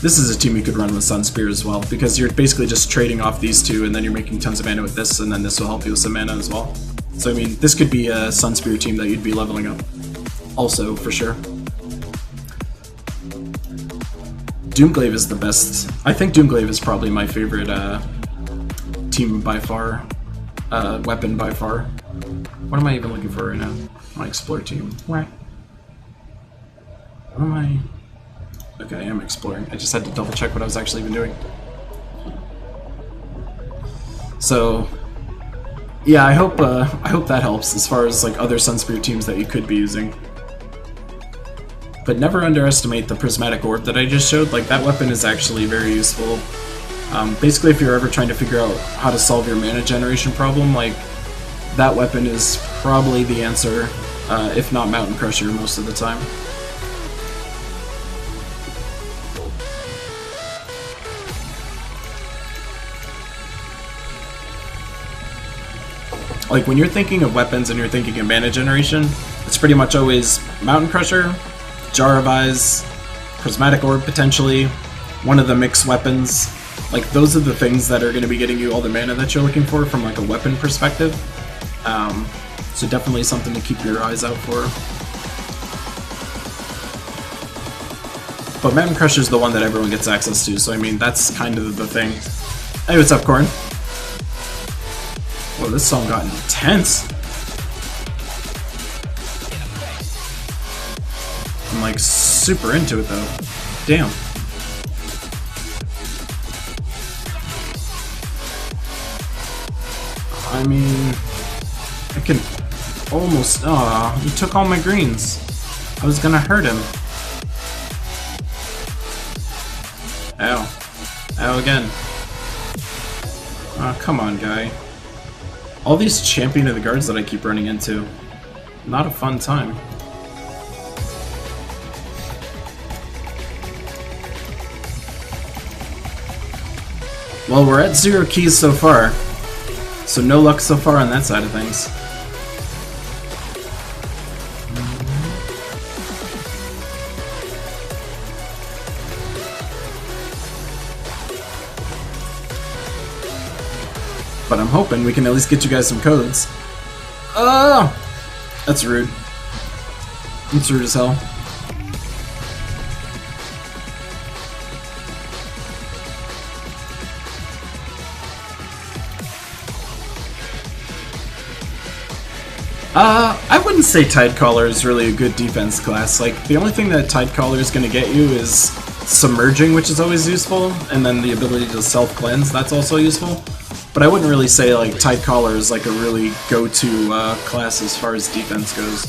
This is a team you could run with Sun Spear as well, because you're basically just trading off these two and then you're making tons of mana with this, and then this will help you with some mana as well. So I mean, this could be a Sun Spear team that you'd be leveling up also, for sure. Doomglaive is the best. I think Doomglaive is probably my favorite team by far, weapon by far. What am I even looking for right now? My Explore team. What am I? Okay, I am exploring. I just had to double check what I was actually even doing. So, yeah, I hope that helps as far as like other Sunspear teams that you could be using. But never underestimate the Prismatic Orb that I just showed. Like, that weapon is actually very useful. Basically, if you're ever trying to figure out how to solve your mana generation problem, like, that weapon is probably the answer, if not Mountain Crusher most of the time. Like, when you're thinking of weapons and you're thinking of mana generation, it's pretty much always Mountain Crusher, Jar of Eyes, Prismatic Orb potentially, one of the mixed weapons. Like, those are the things that are going to be getting you all the mana that you're looking for from like a weapon perspective. So definitely something to keep your eyes out for. But Mountain Crusher is the one that everyone gets access to, so I mean, that's kind of the thing. Hey, what's up, Corn? Whoa, this song got intense. I'm like super into it though. Damn. I mean, I can almost. Aw, he took all my greens. I was gonna hurt him. Ow. Ow again. Aw, come on, guy. All these Champion of the Guards that I keep running into. Not a fun time. Well, we're at 0 keys so far, so no luck so far on that side of things. But I'm hoping we can at least get you guys some codes. Oh! That's rude. That's rude as hell. I wouldn't say Tidecaller is really a good defense class. Like, the only thing that Tidecaller is going to get you is Submerging, which is always useful, and then the ability to self-cleanse, that's also useful. But I wouldn't really say, like, Tidecaller is, like, a really go-to class as far as defense goes.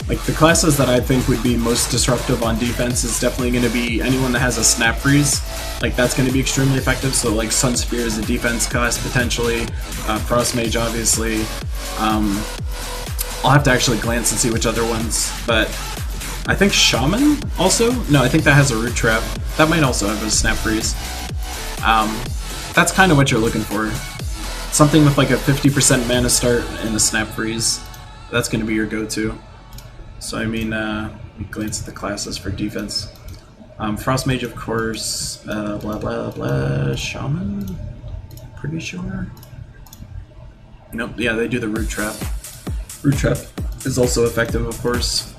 Like, the classes that I think would be most disruptive on defense is definitely going to be anyone that has a Snap Freeze. Like, that's going to be extremely effective, so, like, Sunspear is a defense class, potentially. Frost Mage, obviously. I'll have to actually glance and see which other ones, but I think Shaman also? No, I think that has a Root Trap. That might also have a Snap Freeze. That's kind of what you're looking for. Something with like a 50% mana start and a Snap Freeze. That's going to be your go-to. So I mean, glance at the classes for defense. Frost Mage, of course, blah blah blah, Shaman? Pretty sure? Nope, yeah, they do the Root Trap. Root Trap is also effective, of course.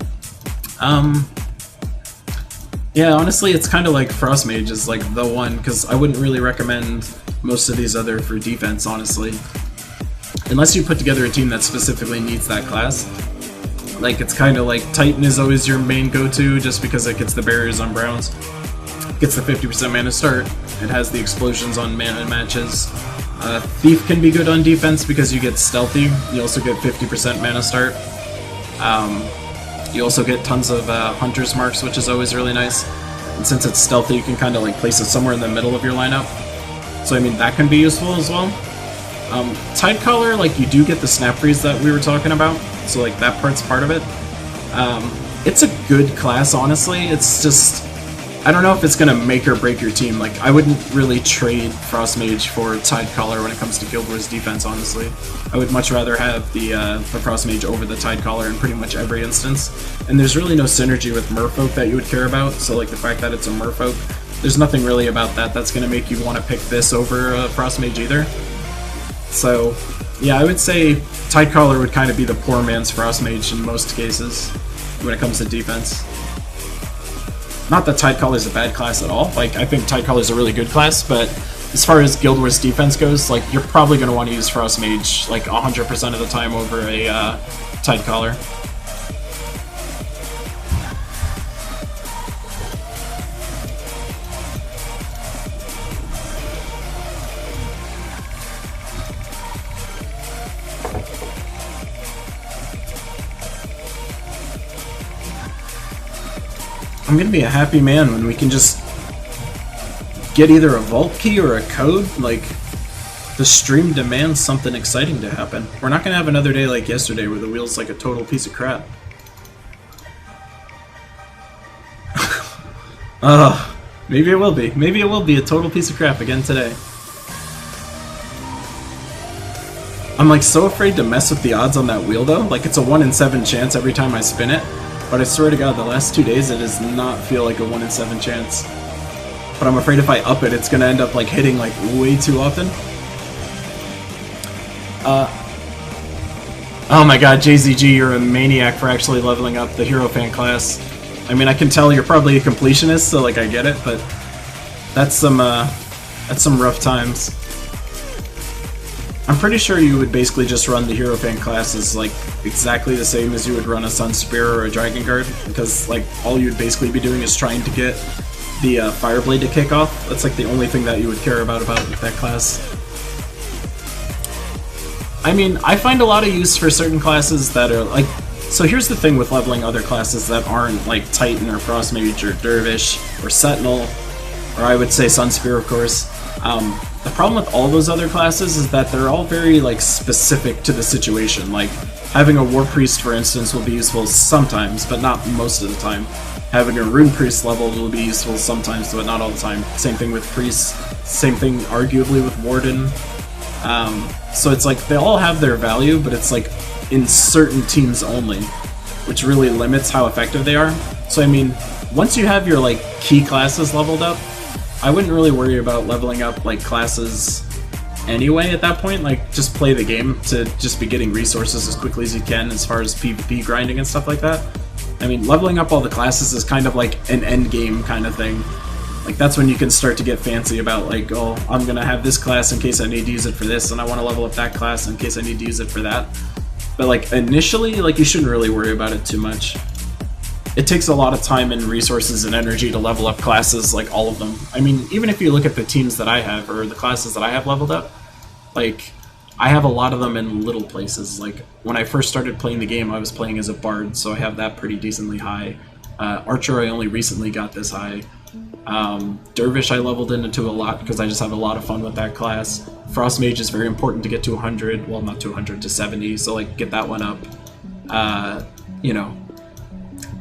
Yeah, honestly, it's kind of like Frost Mage is like the one, because I wouldn't really recommend most of these other for defense, honestly. Unless you put together a team that specifically needs that class. Like, it's kind of like Titan is always your main go-to, just because it gets the barriers on Browns. Gets the 50% mana start. It has the explosions on mana matches. Thief can be good on defense because you get stealthy. You also get 50% mana start. You also get tons of Hunter's Marks, which is always really nice. And since it's stealthy, you can kind of like place it somewhere in the middle of your lineup. So I mean, that can be useful as well. Tidecaller, like, you do get the Snap Freeze that we were talking about, so like that part's part of it. It's a good class, honestly. It's just, I don't know if it's gonna make or break your team. Like, I wouldn't really trade Frost Mage for Tidecaller when it comes to Guild Wars defense, honestly. I would much rather have the Frost Mage over the Tidecaller in pretty much every instance. And there's really no synergy with Merfolk that you would care about, so like the fact that it's a Merfolk, there's nothing really about that that's gonna make you want to pick this over Frost Mage either. So, yeah, I would say Tidecaller would kind of be the poor man's Frost Mage in most cases when it comes to defense. Not that Tidecaller is a bad class at all. Like, I think Tidecaller is a really good class, but as far as Guild Wars defense goes, like, you're probably going to want to use Frost Mage like 100% of the time over a Tidecaller. I'm gonna be a happy man when we can just get either a vault key or a code. Like, the stream demands something exciting to happen. We're not gonna have another day like yesterday where the wheel's like a total piece of crap. Maybe it will be. Maybe it will be a total piece of crap again today. I'm like so afraid to mess with the odds on that wheel though. Like, it's a 1 in 7 chance every time I spin it. But I swear to God, the last 2 days it does not feel like a 1 in 7 chance. But I'm afraid if I up it, it's gonna end up like hitting like way too often. Oh my god, JZG, you're a maniac for actually leveling up the Hero Fan class. I mean, I can tell you're probably a completionist, so like I get it, but that's some rough times. I'm pretty sure you would basically just run the Hero Fan classes like exactly the same as you would run a Sun Spear or a Dragon Guard, because like all you'd basically be doing is trying to get the Fireblade to kick off. That's like the only thing that you would care about that class. I mean, I find a lot of use for certain classes that are like, so here's the thing with leveling other classes that aren't like Titan or Frost Mage or Dervish or Sentinel, or I would say Sun Spear, of course. The problem with all those other classes is that they're all very like specific to the situation. Like, having a War Priest, for instance, will be useful sometimes, but not most of the time. Having a Rune Priest level will be useful sometimes, but not all the time. Same thing with Priests, same thing arguably with Warden. So it's like, they all have their value, but it's like in certain teams only, which really limits how effective they are. So I mean, once you have your like key classes leveled up, I wouldn't really worry about leveling up like classes anyway at that point. Like, just play the game to just be getting resources as quickly as you can as far as PvP grinding and stuff like that. I mean, leveling up all the classes is kind of like an end game kind of thing. Like, that's when you can start to get fancy about like, oh, I'm gonna have this class in case I need to use it for this, and I want to level up that class in case I need to use it for that. But like, initially, like, you shouldn't really worry about it too much. It takes a lot of time and resources and energy to level up classes, like all of them. I mean, even if you look at the teams that I have, or the classes that I have leveled up, like, I have a lot of them in little places. Like, when I first started playing the game, I was playing as a Bard, so I have that pretty decently high. Archer, I only recently got this high. Dervish I leveled into a lot because I just have a lot of fun with that class. Frost Mage is very important to get to 100, well, not to 100, to 70, so like, get that one up. You know,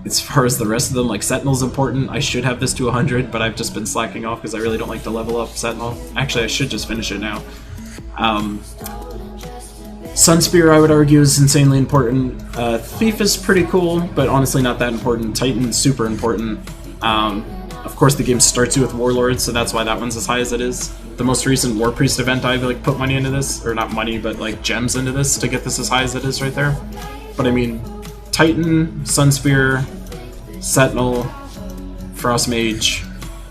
as far as the rest of them, like, Sentinel's important. I should have this to 100, but I've just been slacking off because I really don't like to level up Sentinel. Actually, I should just finish it now. Sun Spear, I would argue, is insanely important. Thief is pretty cool, but honestly not that important. Titan, super important. Of course, the game starts you with Warlord, so that's why that one's as high as it is. The most recent War Priest event, I've like put money into this, or not money, but like gems into this to get this as high as it is right there. But I mean, Titan, Sun Spear, Sentinel, Frost Mage,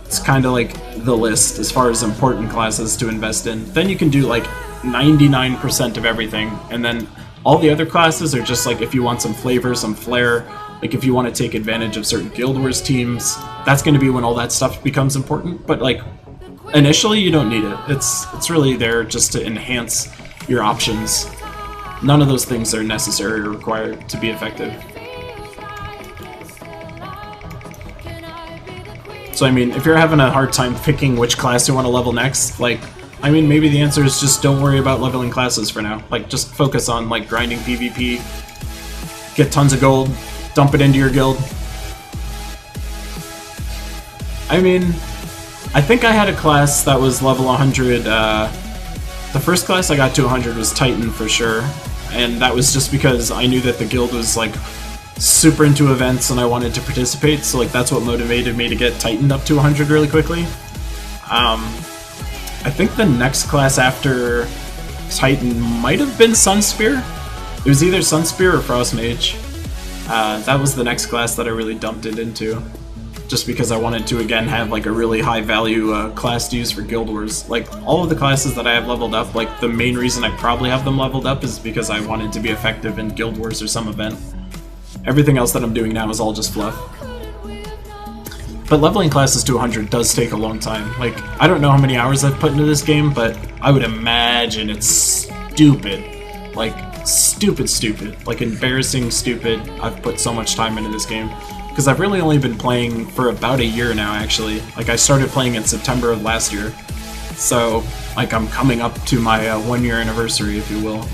it's kind of like the list as far as important classes to invest in. Then you can do like 99% of everything, and then all the other classes are just like if you want some flavor, some flair, like if you want to take advantage of certain Guild Wars teams, that's going to be when all that stuff becomes important. But like, initially you don't need it. It's really there just to enhance your options. None of those things are necessary or required to be effective. So I mean, if you're having a hard time picking which class you want to level next, like, I mean, maybe the answer is just don't worry about leveling classes for now. Like, just focus on like grinding PvP, get tons of gold, dump it into your guild, I mean, I think I had a class that was level 100. The first class I got to 100 was Titan for sure, and that was just because I knew that the guild was like super into events and I wanted to participate, so like that's what motivated me to get Titan up to 100 really quickly. I think the next class after Titan might have been Sunspear. It was either Sunspear or Frostmage. That was the next class that I really dumped it into, just because I wanted to again have like a really high value class to use for Guild Wars. Like all of the classes that I have leveled up, like the main reason I probably have them leveled up is because I wanted to be effective in Guild Wars or some event. Everything else that I'm doing now is all just fluff. But leveling classes to 100 does take a long time. Like, I don't know how many hours I've put into this game, but I would imagine it's stupid. Like, stupid. Like, embarrassing stupid. I've put so much time into this game. Because I've really only been playing for about a year now, actually. Like, I started playing in September of last year. So, like, I'm coming up to my 1 year anniversary, if you will.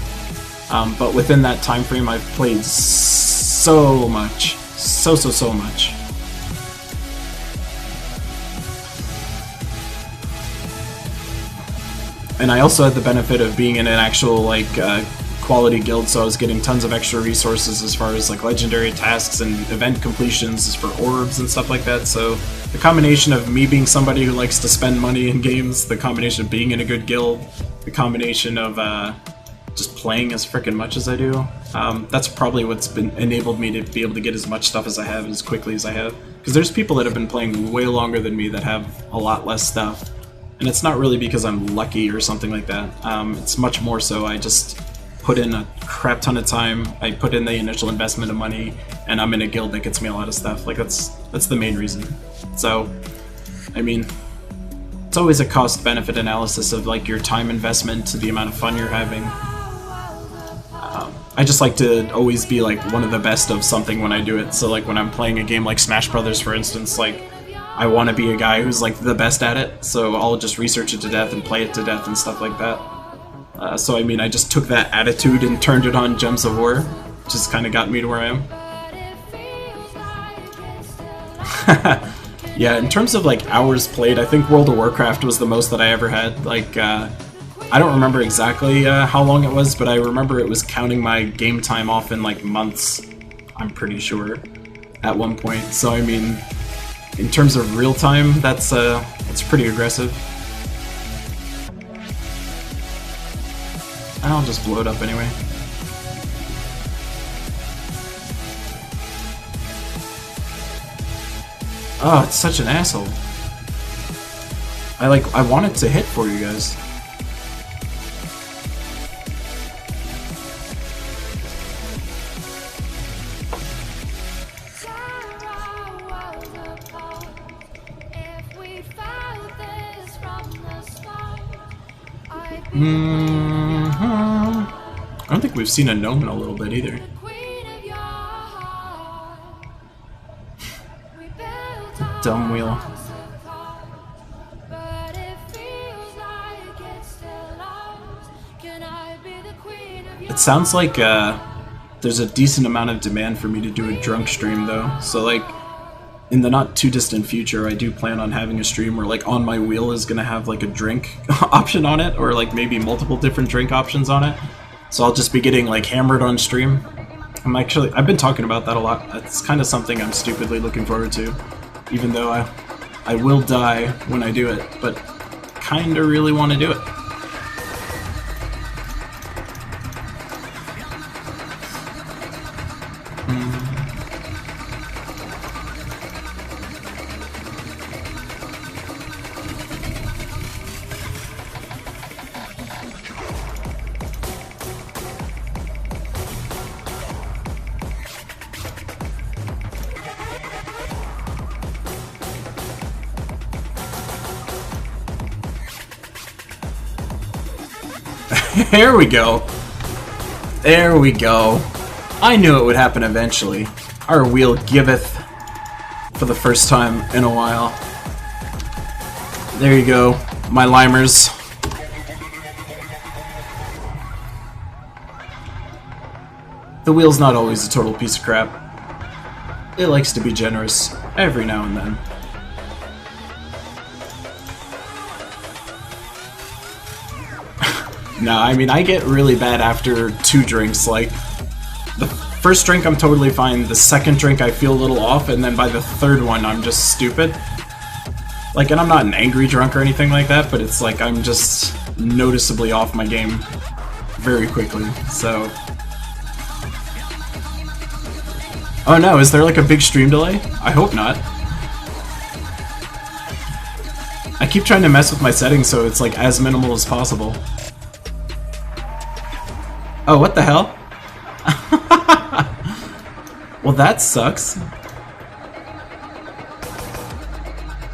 But within that time frame, I've played so much. So much. And I also had the benefit of being in an actual, like, quality guild, so I was getting tons of extra resources as far as, like, legendary tasks and event completions for orbs and stuff like that, so the combination of me being somebody who likes to spend money in games, the combination of being in a good guild, the combination of, just playing as frickin' much as I do, that's probably what's been enabled me to be able to get as much stuff as I have as quickly as I have. Because there's people that have been playing way longer than me that have a lot less stuff. And it's not really because I'm lucky or something like that. It's much more so I just put in a crap ton of time, I put in the initial investment of money, and I'm in a guild that gets me a lot of stuff. Like, that's the main reason. So, I mean, it's always a cost-benefit analysis of, like, your time investment to the amount of fun you're having. I just like to always be, like, one of the best of something when I do it. So, like, when I'm playing a game like Smash Brothers, for instance, like, I want to be a guy who's like the best at it, so I'll just research it to death and play it to death and stuff like that. So I mean, I just took that attitude and turned it on Gems of War, which just kind of got me to where I am. Yeah, in terms of like hours played, I think World of Warcraft was the most that I ever had. Like, I don't remember exactly how long it was, but I remember it was counting my game time off in like months, I'm pretty sure, at one point. So I mean, in terms of real time, that's pretty aggressive. I'll just blow it up anyway. Oh, it's such an asshole. I want it to hit for you guys. I don't think we've seen a gnome in a little bit either. Dumb wheel. It sounds like there's a decent amount of demand for me to do a drunk stream though, so like in the not too distant future I do plan on having a stream where like on my wheel is gonna have like a drink option on it, or like maybe multiple different drink options on it. So I'll just be getting like hammered on stream. I've been talking about that a lot. That's kind of something I'm stupidly looking forward to, even though I will die when I do it, but kinda really want to do it. There we go. There we go. I knew it would happen eventually. Our wheel giveth for the first time in a while. There you go, my limers. The wheel's not always a total piece of crap. It likes to be generous every now and then. No, I mean, I get really bad after 2 drinks. Like, the first drink I'm totally fine, the second drink I feel a little off, and then by the third one I'm just stupid. Like, and I'm not an angry drunk or anything like that, but it's like I'm just noticeably off my game very quickly, so... Oh no, is there like a big stream delay? I hope not. I keep trying to mess with my settings so it's like as minimal as possible. Oh, what the hell? Well, that sucks.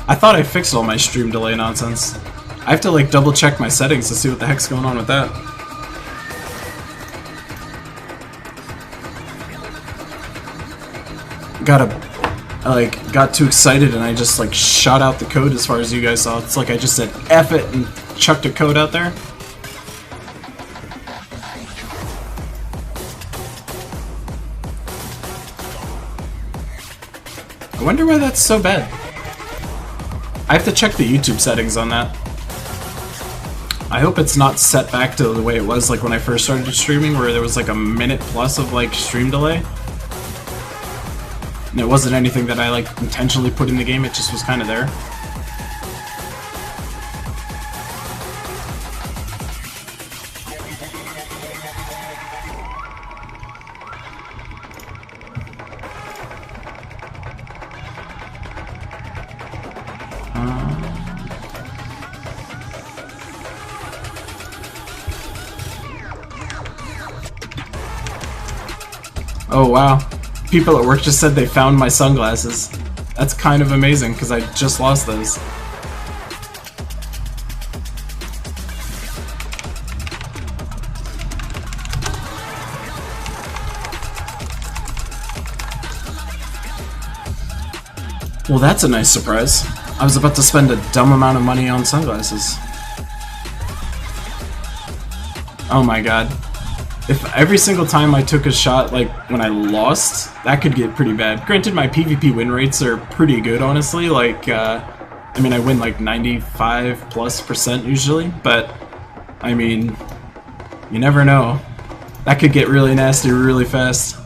I thought I fixed all my stream delay nonsense. I have to like double check my settings to see what the heck's going on with that. Got too excited and I just like shot out the code as far as you guys saw. It's like I just said F it and chucked a code out there. I wonder why that's so bad. I have to check the YouTube settings on that. I hope it's not set back to the way it was like when I first started streaming, where there was like a minute plus of like stream delay. And it wasn't anything that I like intentionally put in the game, it just was kind of there. Oh wow. People at work just said they found my sunglasses. That's kind of amazing, because I just lost those. Well, that's a nice surprise. I was about to spend a dumb amount of money on sunglasses. Oh my god. If every single time I took a shot, like, when I lost, that could get pretty bad. Granted, my PvP win rates are pretty good, honestly. Like, I mean, I win like 95+% usually, but, I mean, you never know. That could get really nasty really fast.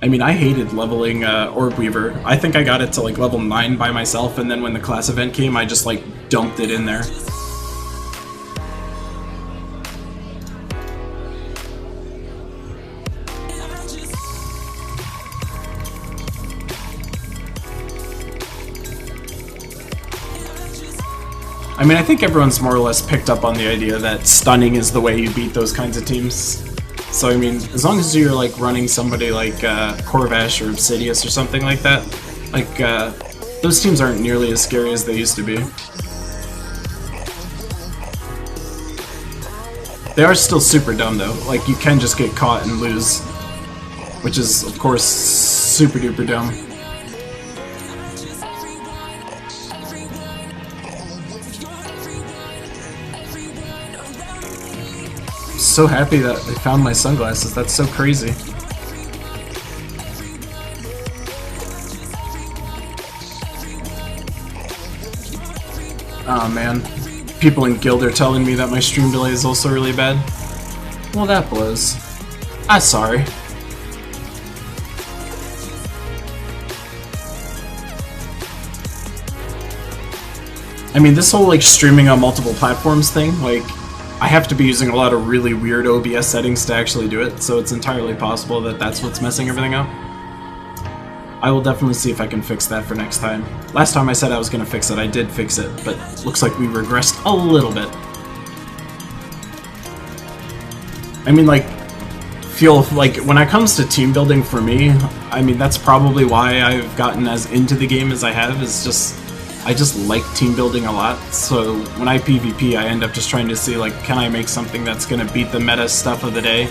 I mean, I hated leveling Orb Weaver. I think I got it to like level 9 by myself, and then when the class event came, I just like dumped it in there. I mean, I think everyone's more or less picked up on the idea that stunning is the way you beat those kinds of teams. So, I mean, as long as you're, like, running somebody like Corvash or Obsidious or something like that, like, those teams aren't nearly as scary as they used to be. They are still super dumb, though. Like, you can just get caught and lose, which is, of course, super duper dumb. So happy that they found my sunglasses. That's so crazy. Oh man. People in Guild are telling me that my stream delay is also really bad. Well, that blows. I'm sorry. I mean, this whole like streaming on multiple platforms thing, like, I have to be using a lot of really weird OBS settings to actually do it, so it's entirely possible that that's what's messing everything up. I will definitely see if I can fix that for next time. Last time I said I was going to fix it, I did fix it, but looks like we regressed a little bit. I mean, like, feel like when it comes to team building for me, I mean, that's probably why I've gotten as into the game as I have, is just I just like team building a lot, so when I PvP I end up just trying to see, like, can I make something that's gonna beat the meta stuff of the day?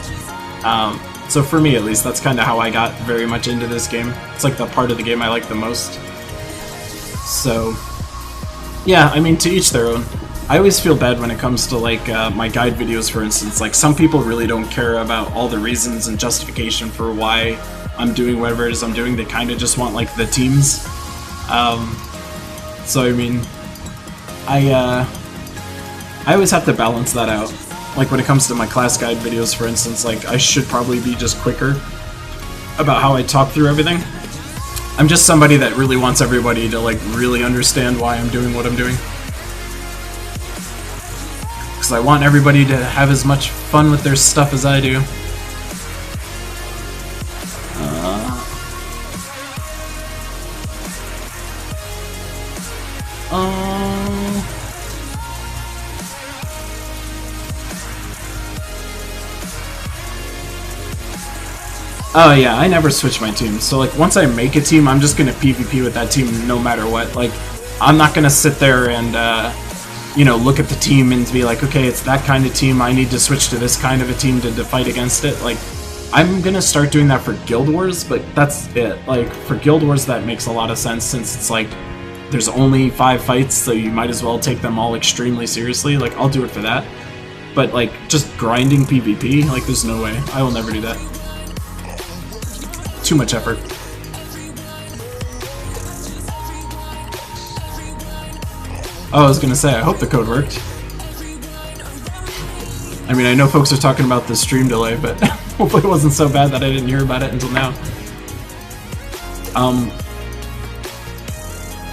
So for me at least, that's kinda how I got very much into this game. It's like the part of the game I like the most. So, yeah, I mean, to each their own. I always feel bad when it comes to, like, my guide videos, for instance. Like, some people really don't care about all the reasons and justification for why I'm doing whatever it is I'm doing. They kinda just want, like, the teams. So I mean, I I always have to balance that out. Like when it comes to my class guide videos, for instance, like I should probably be just quicker about how I talk through everything. I'm just somebody that really wants everybody to like really understand why I'm doing what I'm doing. Because I want everybody to have as much fun with their stuff as I do. Oh yeah, I never switch my teams. So like once I make a team, I'm just gonna PvP with that team no matter what. Like I'm not gonna sit there and you know, look at the team and be like, okay, it's that kind of team, I need to switch to this kind of a team to fight against it. Like I'm gonna start doing that for Guild Wars, but that's it. Like for Guild Wars that makes a lot of sense since it's like there's only 5 fights, so you might as well take them all extremely seriously. Like I'll do it for that. But like just grinding PvP, like there's no way. I will never do that. Too much effort. Oh, I was gonna say, I hope the code worked. I mean, I know folks are talking about the stream delay, but hopefully it wasn't so bad that I didn't hear about it until now.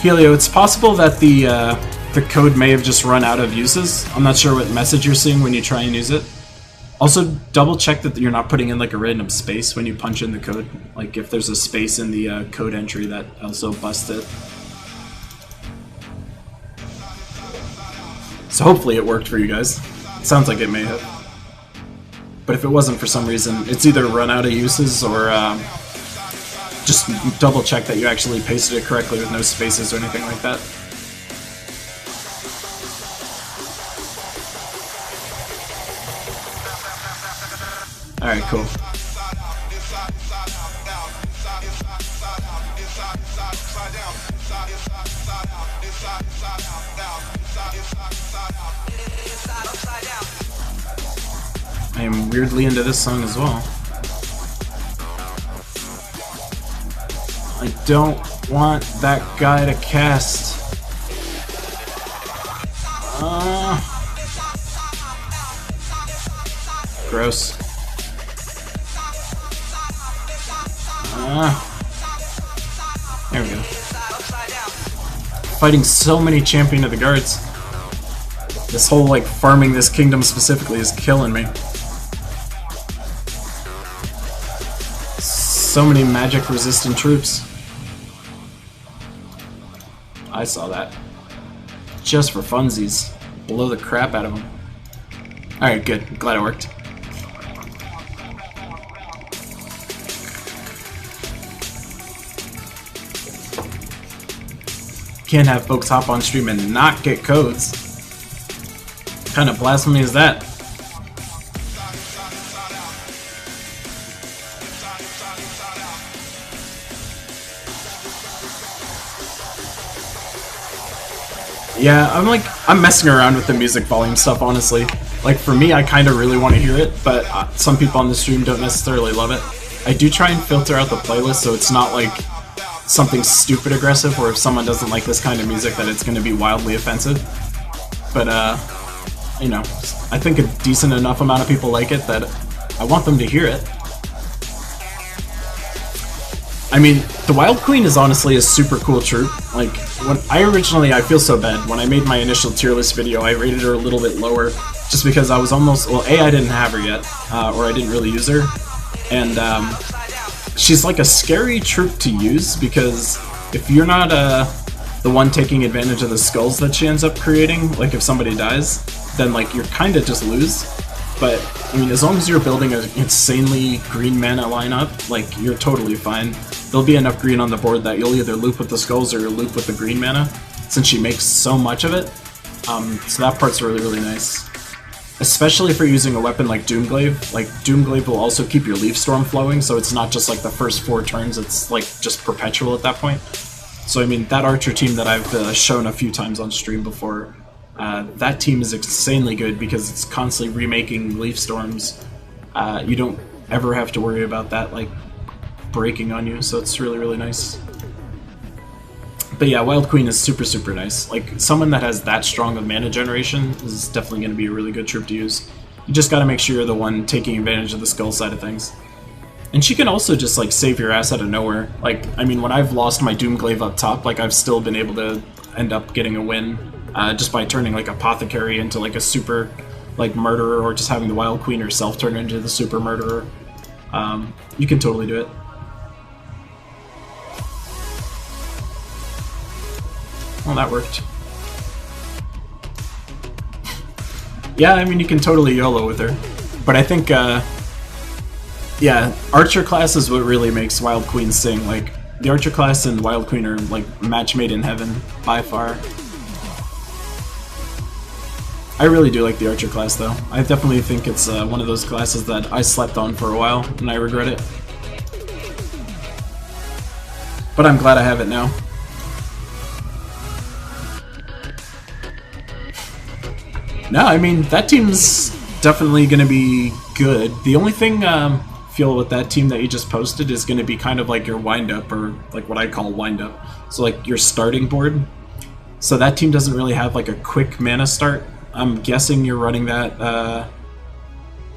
Helio, it's possible that the code may have just run out of uses. I'm not sure what message you're seeing when you try and use it. Also, double check that you're not putting in like a random space when you punch in the code. Like if there's a space in the code entry, that also busts it. So hopefully it worked for you guys. It sounds like it may have. But if it wasn't for some reason, it's either run out of uses or just double check that you actually pasted it correctly with no spaces or anything like that. Alright, cool. I am weirdly into this song as well. I don't want that guy to cast. Gross. There we go. Fighting so many Champion of the Guards. This whole, like, farming this kingdom specifically is killing me. So many magic-resistant troops. I saw that. Just for funsies. Blow the crap out of them. Alright, good. Glad it worked. Can't have folks hop on stream and not get codes. What kind of blasphemy is that? Yeah, I'm messing around with the music volume stuff, honestly. Like, for me, I kind of really want to hear it, but some people on the stream don't necessarily love it. I do try and filter out the playlist so it's not, like, something stupid aggressive, or if someone doesn't like this kind of music, that it's going to be wildly offensive. But, you know, I think a decent enough amount of people like it that I want them to hear it. I mean, the Wild Queen is honestly a super cool troop. Like, when I feel so bad. When I made my initial tier list video, I rated her a little bit lower, just because I was almost, well, A, I didn't have her yet, or I didn't really use her, and, she's like a scary troop to use, because if you're not, the one taking advantage of the skulls that she ends up creating, like if somebody dies, then, like, you're kinda just lose. But, I mean, as long as you're building an insanely green mana lineup, like, you're totally fine. There'll be enough green on the board that you'll either loop with the skulls or you'll loop with the green mana, since she makes so much of it. So that part's really, really nice. Especially if you're using a weapon like Doomglaive. Like, Doomglaive will also keep your Leaf Storm flowing, so it's not just like the first 4 turns, it's like just perpetual at that point. So I mean, that Archer team that I've shown a few times on stream before, that team is insanely good because it's constantly remaking Leaf Storms. You don't ever have to worry about that, like, breaking on you, so it's really, really nice. But yeah, Wild Queen is super, super nice. Like, someone that has that strong of mana generation is definitely going to be a really good troop to use. You just got to make sure you're the one taking advantage of the skull side of things. And she can also just, like, save your ass out of nowhere. Like, I mean, when I've lost my Doomglaive up top, like, I've still been able to end up getting a win just by turning, like, Apothecary into, like, a super, like, murderer, or just having the Wild Queen herself turn into the super murderer. You can totally do it. Well, that worked. Yeah, I mean, you can totally YOLO with her. But I think, yeah, Archer class is what really makes Wild Queen sing. Like, the Archer class and Wild Queen are, like, match made in heaven, by far. I really do like the Archer class, though. I definitely think it's one of those classes that I slept on for a while, and I regret it. But I'm glad I have it now. No, I mean, that team's definitely going to be good. The only thing I feel with that team that you just posted is going to be kind of like your wind-up, or like what I call wind-up. So like your starting board. So that team doesn't really have like a quick mana start. I'm guessing you're running that, I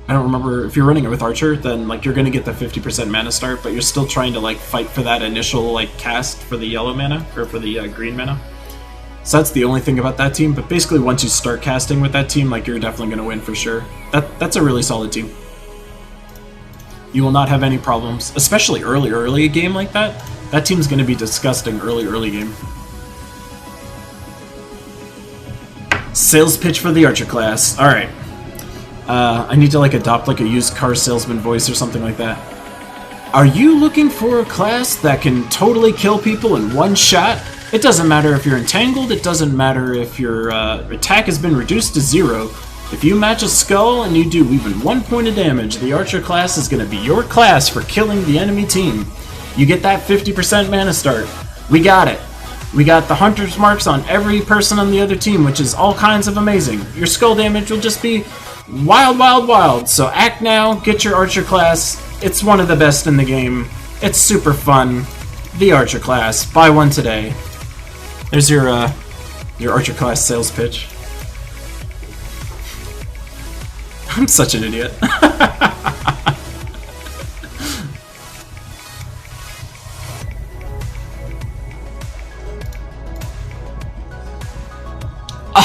don't remember, if you're running it with Archer, then like you're going to get the 50% mana start, but you're still trying to like fight for that initial like cast for the yellow mana, or for the green mana. So that's the only thing about that team, but basically once you start casting with that team, like, you're definitely going to win for sure. That's a really solid team. You will not have any problems, especially early game like that. That team's going to be disgusting early game. Sales pitch for the Archer class. Alright. I need to like adopt like a used car salesman voice or something like that. Are you looking for a class that can totally kill people in one shot? It doesn't matter if you're entangled, it doesn't matter if your attack has been reduced to 0. If you match a skull and you do even 1 point of damage, the Archer class is going to be your class for killing the enemy team. You get that 50% mana start. We got it. We got the hunter's marks on every person on the other team, which is all kinds of amazing. Your skull damage will just be wild, wild, wild. So act now, get your Archer class. It's one of the best in the game. It's super fun. The Archer class. Buy one today. There's your Archer class sales pitch. I'm such an idiot.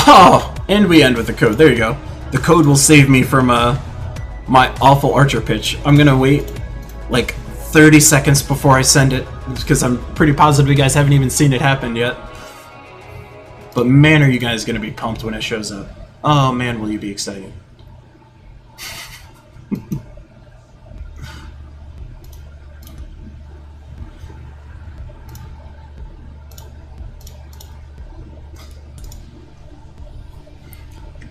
Oh, and we end with the code. There you go. The code will save me from my awful Archer pitch. I'm gonna wait like 30 seconds before I send it, because I'm pretty positive you guys haven't even seen it happen yet. But man, are you guys going to be pumped when it shows up. Oh man, will you be excited.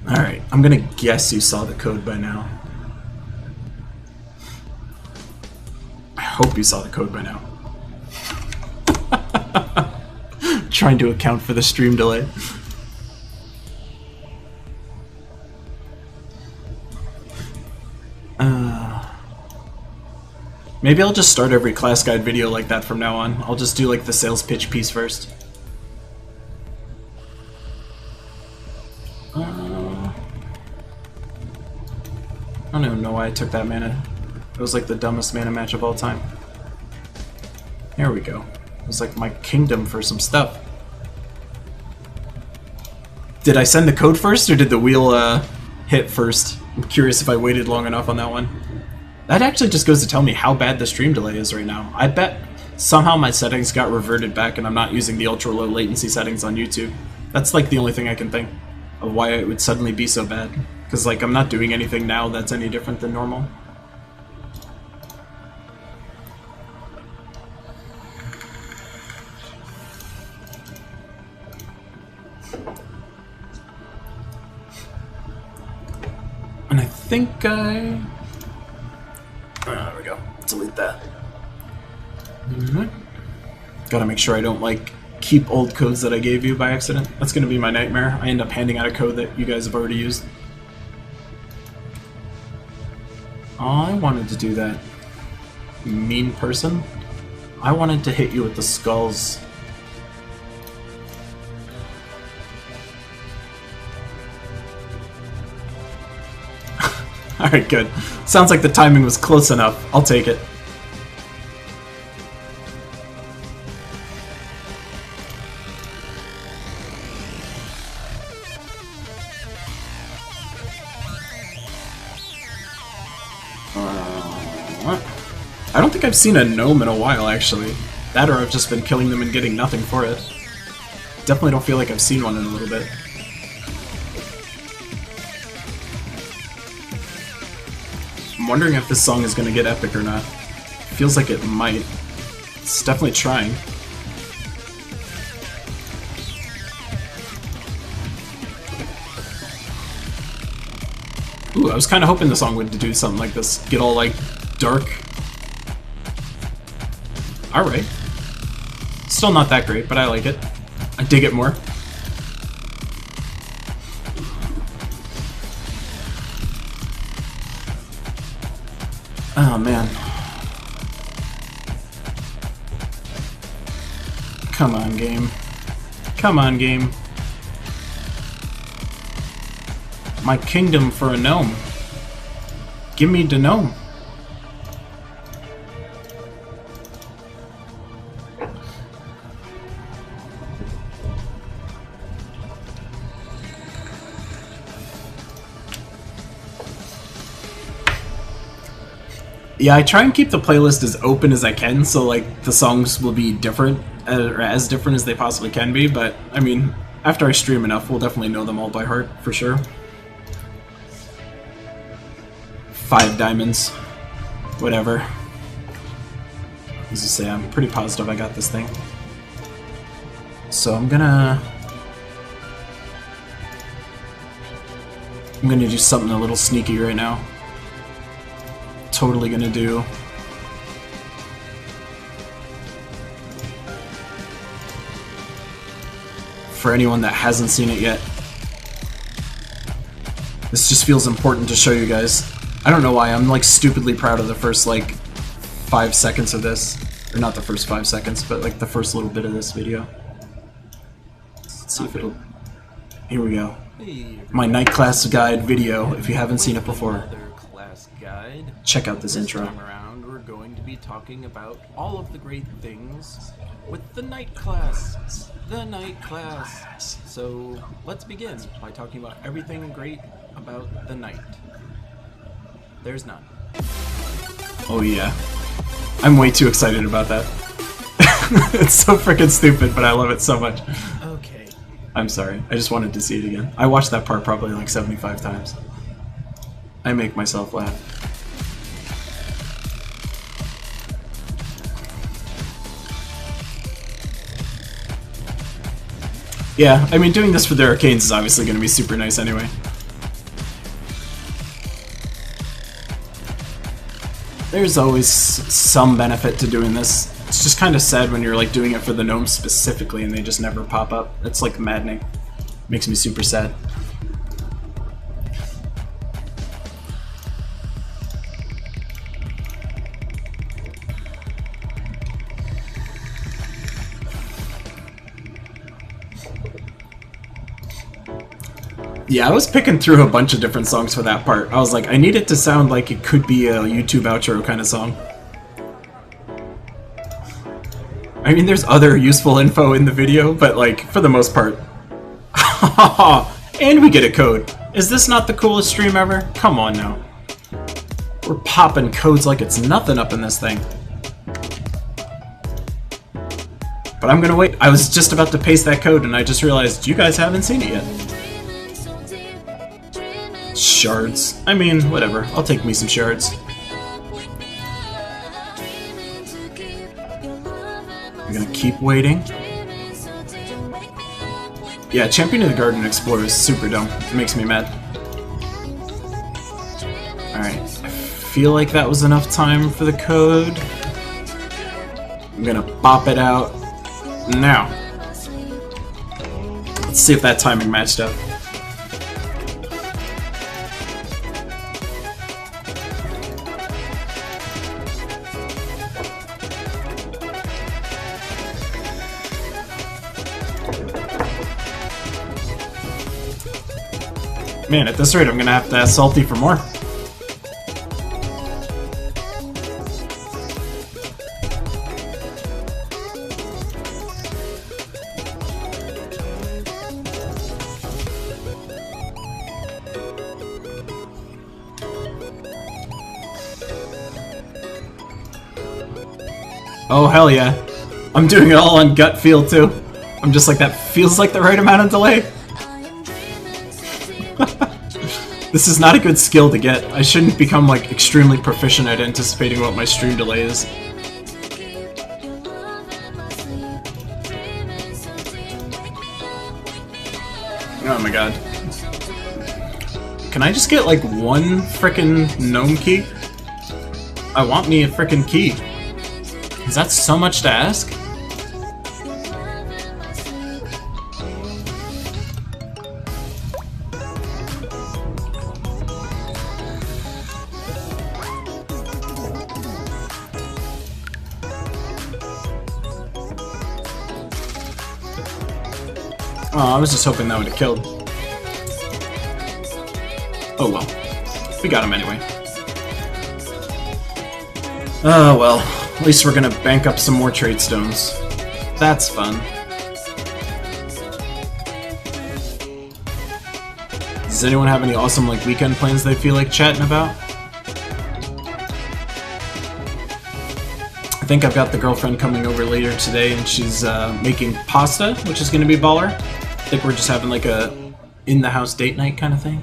Alright, I'm going to guess you saw the code by now. I hope you saw the code by now. Trying to account for the stream delay. Maybe I'll just start every class guide video like that from now on. I'll just do like the sales pitch piece first. I don't even know why I took that mana. It was like the dumbest mana match of all time. There we go. It was like my kingdom for some stuff. Did I send the code first, or did the wheel hit first? I'm curious if I waited long enough on that one. That actually just goes to tell me how bad the stream delay is right now. I bet somehow my settings got reverted back and I'm not using the ultra low latency settings on YouTube. That's like the only thing I can think of why it would suddenly be so bad. Because like I'm not doing anything now that's any different than normal. And I think I... there we go. Delete that. Gotta make sure I don't, like, keep old codes that I gave you by accident. That's gonna be my nightmare. I end up handing out a code that you guys have already used. Oh, I wanted to do that. Mean person. I wanted to hit you with the skulls. Alright, good. Sounds like the timing was close enough. I'll take it. I don't think I've seen a gnome in a while, actually. That or I've just been killing them and getting nothing for it. Definitely don't feel like I've seen one in a little bit. I'm wondering if this song is going to get epic or not. Feels like it might. It's definitely trying. Ooh, I was kind of hoping the song would do something like this. Get all, like, dark. Alright. Still not that great, but I like it. I dig it more. Oh, man. Come on, game. Come on, game. My kingdom for a gnome. Give me the gnome. Yeah, I try and keep the playlist as open as I can, so like the songs will be different, or as different as they possibly can be, but I mean, after I stream enough, we'll definitely know them all by heart, for sure. 5 diamonds. Whatever. As I say, I'm pretty positive I got this thing. So I'm gonna do something a little sneaky right now. Totally gonna do for anyone that hasn't seen it yet. This just feels important to show you guys. I don't know why, I'm like stupidly proud of the first like 5 seconds of this. Or not the first 5 seconds, but like the first little bit of this video. Let's see if it'll... Here we go. My night class guide video, if you haven't seen it before. Guide. Check out this intro. Time around, we're going to be talking about all of the great things with the night class. The night class. So let's begin by talking about everything great about the night. There's none. Oh yeah. I'm way too excited about that. It's so freaking stupid, but I love it so much. Okay. I'm sorry. I just wanted to see it again. I watched that part probably like 75 times. I make myself laugh. Yeah, I mean, doing this for the arcanes is obviously going to be super nice anyway. There's always some benefit to doing this. It's just kind of sad when you're like doing it for the gnomes specifically and they just never pop up. It's like maddening. Makes me super sad. Yeah, I was picking through a bunch of different songs for that part. I was like, I need it to sound like it could be a YouTube outro kind of song. I mean, there's other useful info in the video, but like, for the most part. And we get a code. Is this not the coolest stream ever? Come on now. We're popping codes like it's nothing up in this thing. But I'm gonna wait. I was just about to paste that code and I just realized you guys haven't seen it yet. Shards. I mean, whatever. I'll take me some shards. I'm gonna keep waiting. Yeah, Champion of the Garden Explorer is super dumb. It makes me mad. Alright. I feel like that was enough time for the code. I'm gonna pop it out now. Let's see if that timing matched up. Man, at this rate, I'm gonna have to ask Salty for more. Oh, hell yeah. I'm doing it all on gut feel, too. I'm just like, that feels like the right amount of delay. This is not a good skill to get. I shouldn't become, like, extremely proficient at anticipating what my stream delay is. Oh my god. Can I just get, like, one frickin' gnome key? I want me a frickin' key. Is that so much to ask? Oh, I was just hoping that would have killed. Oh well. We got him anyway. Oh well. At least we're gonna bank up some more trade stones. That's fun. Does anyone have any awesome like weekend plans they feel like chatting about? I think I've got the girlfriend coming over later today and she's making pasta, which is gonna be baller. I think we're just having like a in-the-house date night kind of thing.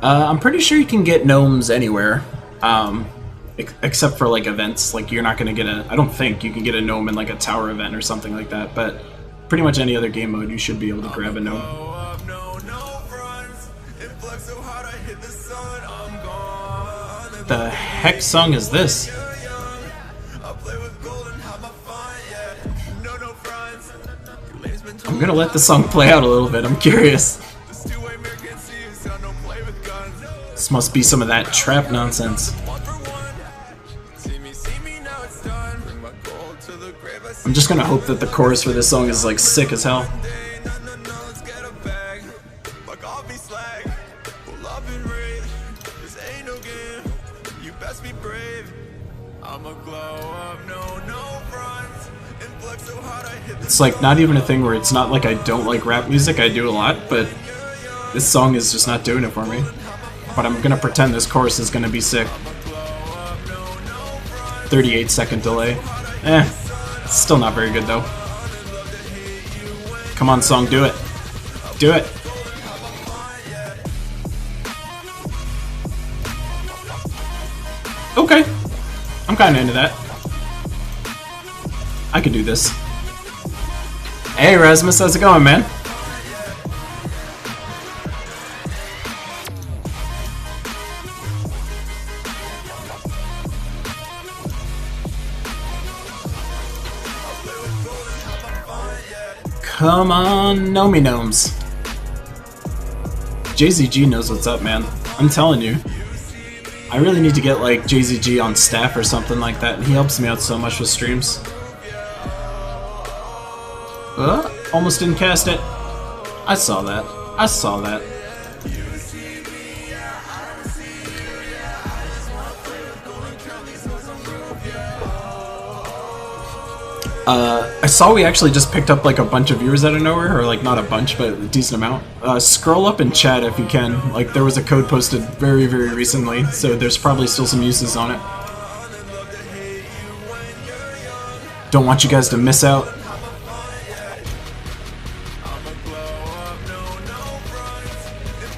I'm pretty sure you can get gnomes anywhere, except for like events. Like you're not gonna get a. I don't think you can get a gnome in like a tower event or something like that. But pretty much any other game mode, you should be able to grab a gnome. The heck song is this? I'm gonna let the song play out a little bit, I'm curious. This must be some of that trap nonsense. I'm just gonna hope that the chorus for this song is like sick as hell. It's like not even a thing where it's not like I don't like rap music, I do a lot, but this song is just not doing it for me. But I'm gonna pretend this chorus is gonna be sick. 38-second delay. It's still not very good though. Come on song, do it. Do it. Okay. I'm kinda into that. I can do this. Hey Rasmus, how's it going, man? Come on, Gnome Gnomes. JZG knows what's up, man. I'm telling you. I really need to get like JZG on staff or something like that. He helps me out so much with streams. Almost didn't cast it. I saw that. I saw that. I saw we actually just picked up like a bunch of viewers out of nowhere, or like not a bunch, but a decent amount. Scroll up in chat if you can. Like there was a code posted very, very recently, so there's probably still some uses on it. Don't want you guys to miss out.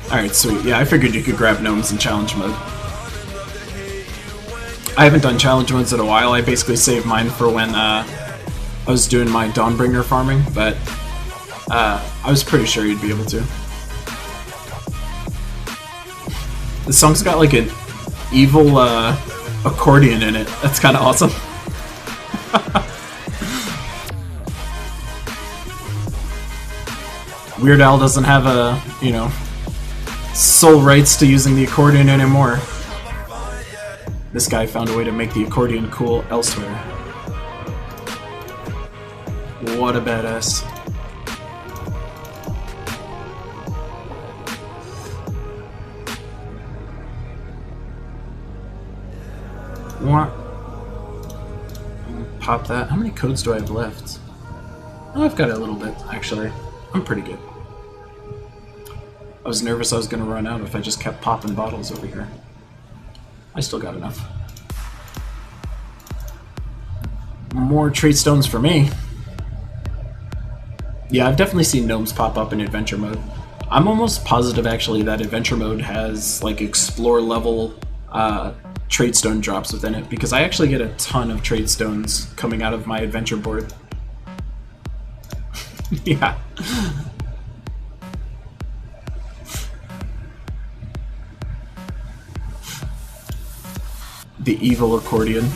Alright, sweet. Yeah, I figured you could grab gnomes in challenge mode. I haven't done challenge modes in a while. I basically saved mine for when I was doing my Dawnbringer farming, but I was pretty sure you'd be able to. The song's got like an evil accordion in it. That's kind of awesome. Weird Al doesn't have a, you know, sole rights to using the accordion anymore. This guy found a way to make the accordion cool elsewhere. What a badass. What? Pop that. How many codes do I have left? Oh, I've got a little bit, actually. I'm pretty good. I was nervous I was going to run out if I just kept popping bottles over here. I still got enough. More trait stones for me. Yeah, I've definitely seen gnomes pop up in adventure mode. I'm almost positive actually that adventure mode has like explore level trait stone drops within it, because I actually get a ton of trait stones coming out of my adventure board. Yeah. The evil accordion.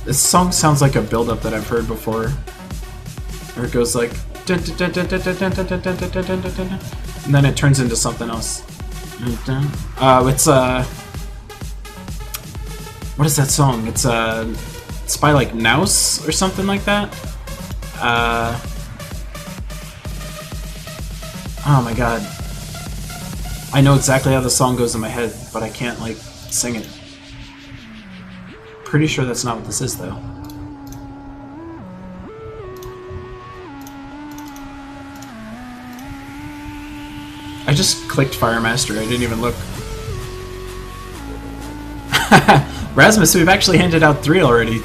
This song sounds like a build-up that I've heard before. Where it goes like... And then it turns into something else. It's what is that song? It's by like Nouse or something like that. Oh my god. I know exactly how the song goes in my head, but I can't like sing it. Pretty sure that's not what this is though. I just clicked Fire Master, I didn't even look. Rasmus, we've actually handed out 3 already.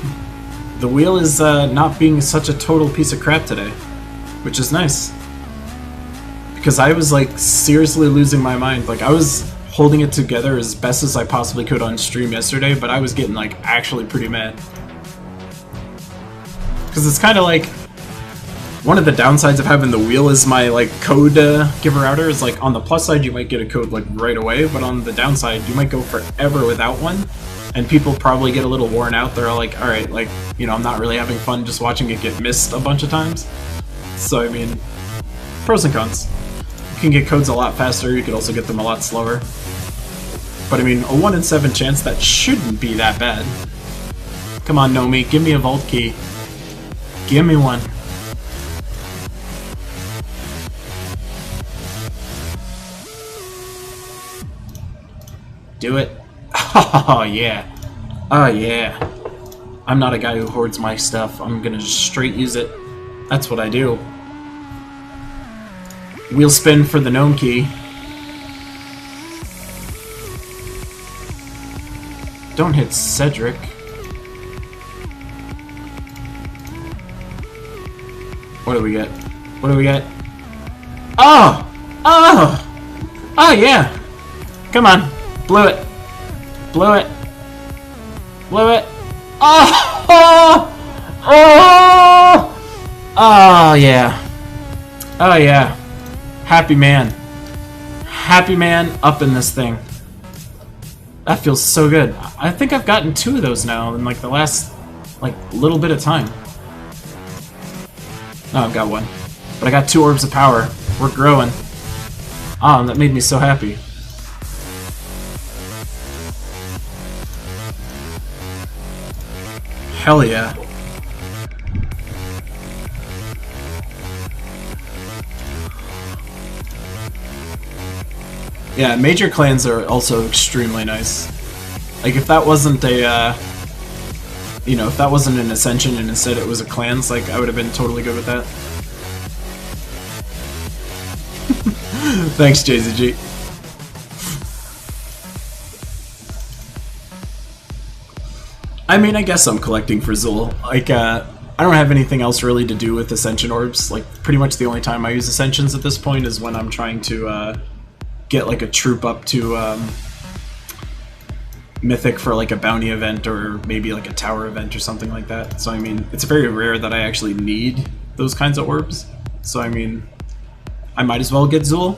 The wheel is not being such a total piece of crap today, which is nice. Because I was like seriously losing my mind. Like I was holding it together as best as I possibly could on stream yesterday, but I was getting like actually pretty mad. Because it's kind of like, one of the downsides of having the wheel is my like code giver outer is like on the plus side you might get a code like right away, but on the downside you might go forever without one, and people probably get a little worn out. They're like, alright, like, you know, I'm not really having fun just watching it get missed a bunch of times. So I mean, pros and cons. You can get codes a lot faster, you could also get them a lot slower. But I mean, a 1 in 7 chance, that shouldn't be that bad. Come on, Gnome, give me a vault key. Give me one. Do it. Oh yeah. Oh yeah. I'm not a guy who hoards my stuff. I'm gonna just straight use it. That's what I do. Wheel spin for the gnome key. Don't hit Cedric. What do we get? What do we get? Oh! Oh! Oh yeah! Come on. Blew it. Blew it. Blew it. Oh! Oh! Oh! Oh yeah. Oh yeah. Happy man. Happy man up in this thing. That feels so good. I think I've gotten 2 of those now in like the last like little bit of time. No, I've got 1. But I got 2 orbs of power. We're growing. Oh, that made me so happy. Hell yeah. Yeah, major clans are also extremely nice. Like, if that wasn't a, you know, if that wasn't an Ascension and instead it was a clans, like, I would have been totally good with that. Thanks, JZG. I mean, I guess I'm collecting for Zool. Like, I don't have anything else really to do with Ascension Orbs. Like, pretty much the only time I use Ascensions at this point is when I'm trying to, get like a troop up to Mythic for like a bounty event or maybe like a tower event or something like that. So I mean, it's very rare that I actually need those kinds of orbs. So I mean, I might as well get Zool.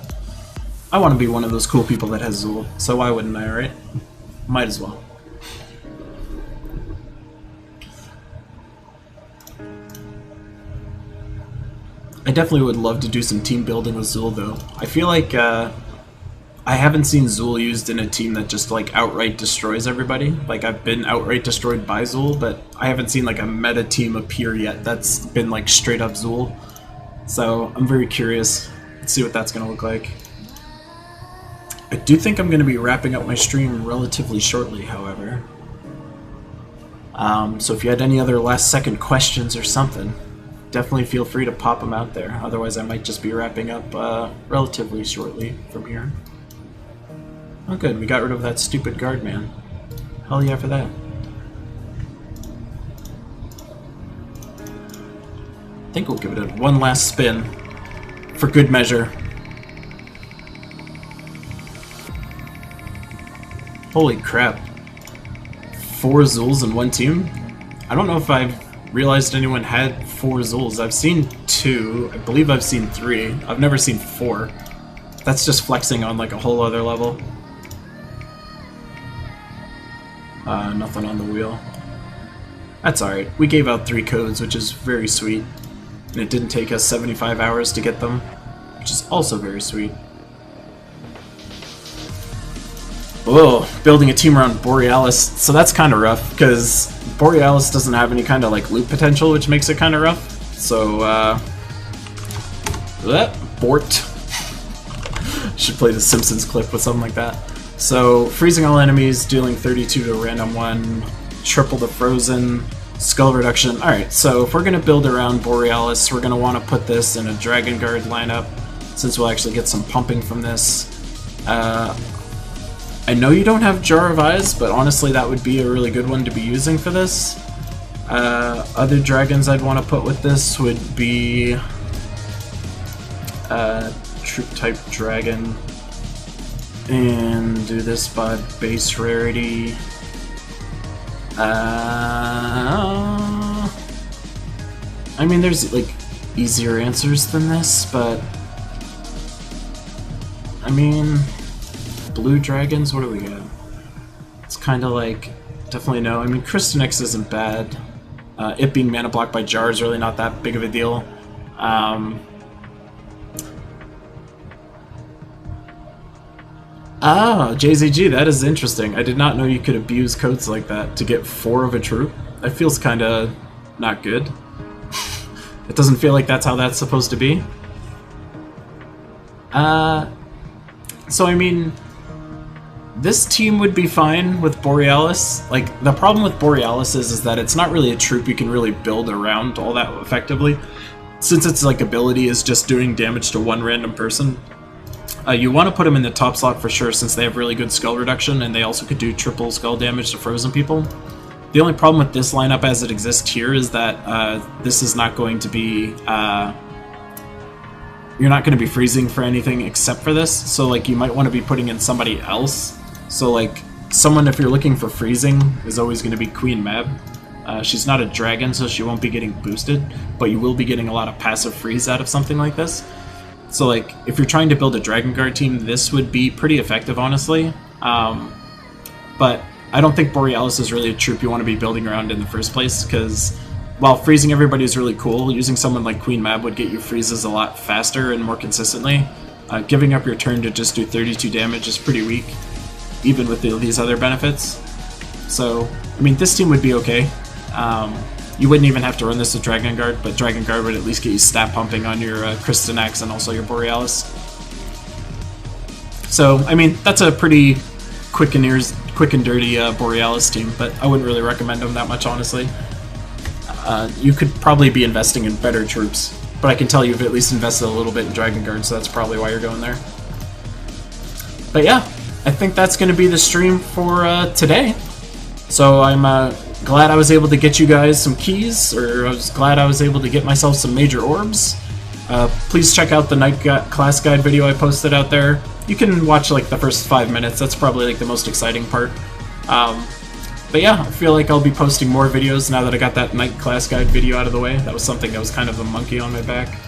I want to be one of those cool people that has Zool, so why wouldn't I, right? Might as well. I definitely would love to do some team building with Zool though. I feel like I haven't seen Zool used in a team that just like outright destroys everybody. Like I've been outright destroyed by Zool, but I haven't seen like a meta team appear yet that's been like straight up Zool. So I'm very curious to see what that's gonna look like. I do think I'm gonna be wrapping up my stream relatively shortly, however. So if you had any other last second questions or something, definitely feel free to pop them out there. Otherwise I might just be wrapping up relatively shortly from here. Oh good, we got rid of that stupid guard man. Hell yeah for that. I think we'll give it one last spin for good measure. Holy crap. 4 Zuls in one team? I don't know if I've realized anyone had 4 Zuls. I've seen 2. I believe I've seen 3. I've never seen 4. That's just flexing on like a whole other level. Nothing on the wheel. That's alright. We gave out 3 codes, which is very sweet. And it didn't take us 75 hours to get them, which is also very sweet. Whoa, building a team around Borealis. So that's kind of rough, because Borealis doesn't have any kind of like loot potential, which makes it kind of rough. So, Bort. Should play the Simpsons clip with something like that. So, freezing all enemies, dealing 32 to a random one, triple the frozen, skull reduction. Alright, so if we're going to build around Borealis, we're going to want to put this in a Dragon Guard lineup, since we'll actually get some pumping from this. I know you don't have Jar of Eyes, but honestly that would be a really good one to be using for this. Other dragons I'd want to put with this would be Troop type Dragon, and do this by base rarity. I mean, there's like easier answers than this, but I mean, blue dragons, what do we got? It's kind of like, definitely no. I mean, Krystanix isn't bad. It being mana blocked by Jar is really not that big of a deal. JZG, that is interesting. I did not know you could abuse codes like that to get 4 of a troop. That feels kind of not good. It doesn't feel like that's how that's supposed to be. So I mean, this team would be fine with Borealis. Like, the problem with Borealis is that it's not really a troop you can really build around all that effectively. Since its like ability is just doing damage to one random person. You want to put them in the top slot for sure, since they have really good skull reduction, and they also could do triple skull damage to frozen people. The only problem with this lineup as it exists here is that this is not going to be... you're not going to be freezing for anything except for this, so like you might want to be putting in somebody else. So like, someone, if you're looking for freezing, is always going to be Queen Mab. She's not a dragon, so she won't be getting boosted, but you will be getting a lot of passive freeze out of something like this. So like, if you're trying to build a Dragon Guard team, this would be pretty effective, honestly. But I don't think Borealis is really a troop you want to be building around in the first place, because while freezing everybody is really cool, using someone like Queen Mab would get you freezes a lot faster and more consistently. Giving up your turn to just do 32 damage is pretty weak, even with these other benefits. So, I mean, this team would be okay. You wouldn't even have to run this with Dragon Guard, but Dragon Guard would at least get you stat pumping on your Krystanix and also your Borealis. So, I mean, that's a pretty quick and dirty Borealis team, but I wouldn't really recommend them that much, honestly. You could probably be investing in better troops, but I can tell you've at least invested a little bit in Dragon Guard, so that's probably why you're going there. But yeah, I think that's going to be the stream for today. So I'm glad I was able to get you guys some keys, or I was glad I was able to get myself some major orbs. Please check out the night class guide video I posted out there. You can watch like the first 5 minutes, that's probably like the most exciting part. But yeah, I feel like I'll be posting more videos now that I got that night class guide video out of the way. That was something that was kind of a monkey on my back.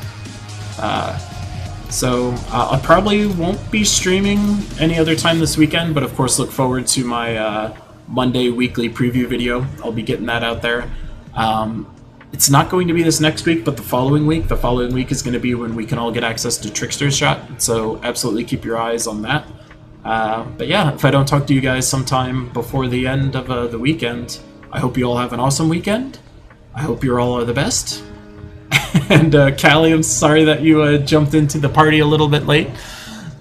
So I probably won't be streaming any other time this weekend, but of course look forward to my Monday weekly preview video. I'll be getting that out there. It's not going to be this next week, but the following week. The following week is going to be when we can all get access to Trickster's Shot, so absolutely keep your eyes on that. But yeah, if I don't talk to you guys sometime before the end of the weekend, I hope you all have an awesome weekend. I hope you all are the best. And Callie, I'm sorry that you jumped into the party a little bit late,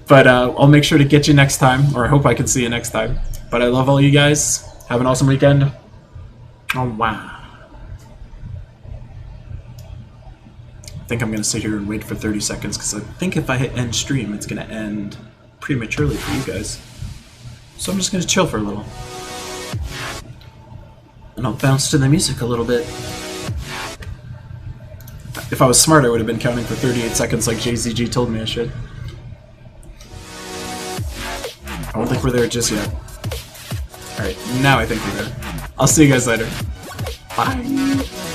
but I'll make sure to get you next time, or I hope I can see you next time. But I love all you guys. Have an awesome weekend. Oh, wow. I think I'm going to sit here and wait for 30 seconds, because I think if I hit end stream, it's going to end prematurely for you guys. So I'm just going to chill for a little. And I'll bounce to the music a little bit. If I was smart, I would have been counting for 38 seconds like JZG told me I should. I don't think we're there just yet. Alright, now I think we're there. I'll see you guys later. Bye!